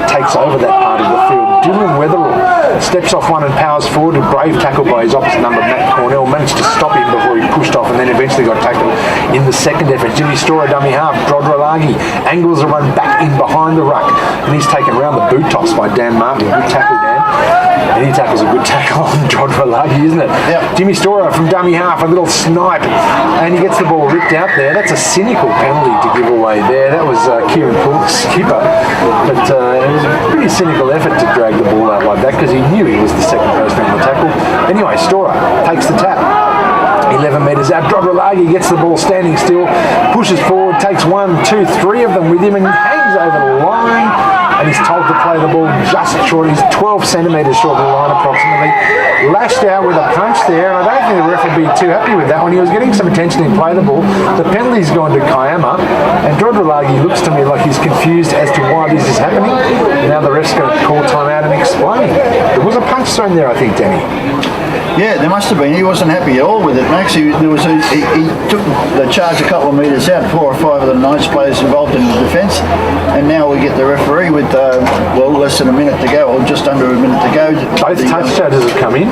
takes over that part of the field. Dylan Weatherall steps off one and powers forward. A brave tackle by his opposite number, Matt Cornell, managed to stop him before he pushed off, and then eventually got tackled in the second effort. Jimmy Storer, dummy half. Rodrilagi angles a run back in behind the ruck, and he's taken around the boot tops by Dan Martin. Good tackle, Dan. And he tackles a good tackle on Rodrilagi, isn't it? Yep. Jimmy Storer from dummy half, a little snipe, and he gets the ball ripped out there. That's a cynical penalty to give away there. That was Kieran Poole, skipper, but it was a pretty cynical effort to drag the ball out like that, because he knew he was the second person on the tackle. Anyway, Storer takes the tap. 11 metres out. Rodrilagi gets the ball standing still, pushes forward, takes 1, 2, 3 of them with him, and hangs over the line. And he's told to play the ball just short. He's 12 centimetres short of the line approximately. Lashed out with a punch there, and I don't think the ref would be too happy with that one. He was getting some attention in play the ball. The penalty's gone to Kiama, and Rodrilagi looks to me like he's confused as to why this is happening. Now the ref's going to call time out and explain. There was a punch thrown there, I think, Danny. Yeah, there must have been. He wasn't happy at all with it, Max. He took the charge a couple of metres out, 4 or 5 of the Knights players involved in the defence, and now we get the referee with, less than a minute to go, or just under a minute to go. Both touch judges have come in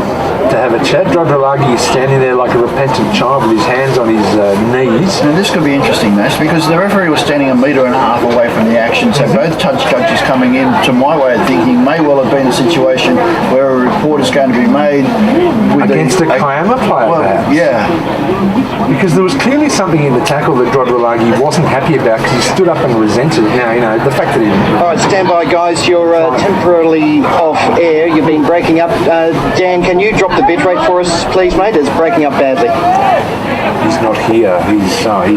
to have a chat. Drodrolagi is standing there like a repentant child with his hands on his knees. Now this could be interesting, Max, because the referee was standing 1.5 metres away from the action, so both touch judges coming in, to my way of thinking, may well have been a situation where a report is going to be made with Against a Kiama player, perhaps? Yeah. Because there was clearly something in the tackle that Drodrolagi wasn't happy about because he stood up and resented it. Now, the fact that he didn't. All right, stand by, guys. You're temporarily off air. You've been breaking up. Dan, can you drop the bit rate for us, please, mate? It's breaking up badly. He's not here. He's on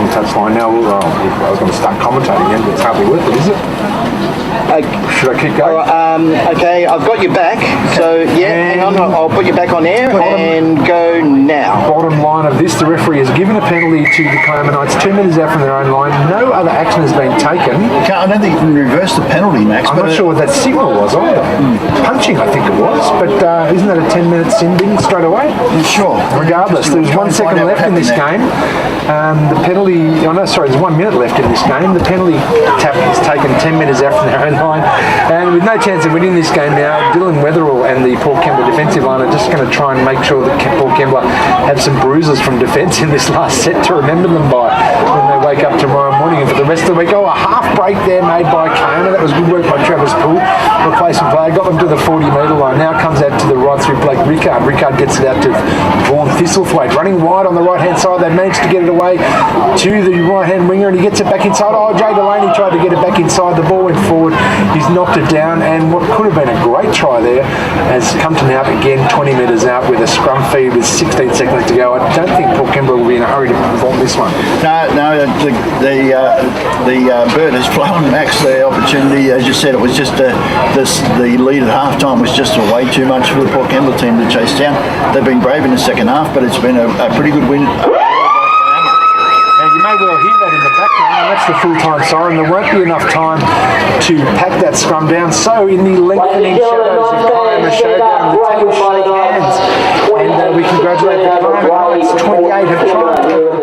the touchline now. I was going to start commentating again, but it's hardly worth it, is it? Should I keep going? Okay, I've got you back. So, hang on. I'll put you back on air and go now. Bottom line of this, the referee has given a penalty to the Kiama Knights 2 metres out from their own line. No other action has been taken. I don't think you can reverse the penalty, Max. I'm not sure what that signal was either. Punching, I think it was. But isn't that a 10-minute sin bin straight away? Sure. Regardless, there's 1 second left in this game. The penalty, there's 1 minute left in this game. The penalty tap is taken 10 metres out from their own line. And with no chance of winning this game now, Dylan Weatherall and the Port Kembla defensive line are just going to try and make sure that Port Kembla have some bruises from defence in this last set to remember them by when they wake up tomorrow morning. And for the rest of the week, a half break there made by Kiama. That was good work by Travis Poole, replacement player. Got them to the 40-metre line. Now comes out to the right through Blake Rickard. Rickard gets it out to Vaughan Thistlethwaite. Running wide on the right-hand side. They managed to get it away to the right-hand winger, and he gets it back inside. Jay Delaney tried to get it back inside. The ball went forward. He's knocked it down, and what could have been a great try there has come to naught again, 20 metres out with a scrum feed with 16 seconds to go. I don't think Port Kembla will be in a hurry to perform this one. No, the bird has flown, Max. The opportunity, as you said, it was just the lead at half-time was just way too much for the Port Kembla team to chase down. They've been brave in the second half, but it's been a pretty good win. You may well hear that in the background, and that's the full-time siren. There won't be enough time to pack that scrum down. So in the lengthening shadows of Kiama Showdown, the team shake hands, and we congratulate the Kiama Knights. 28 have tried.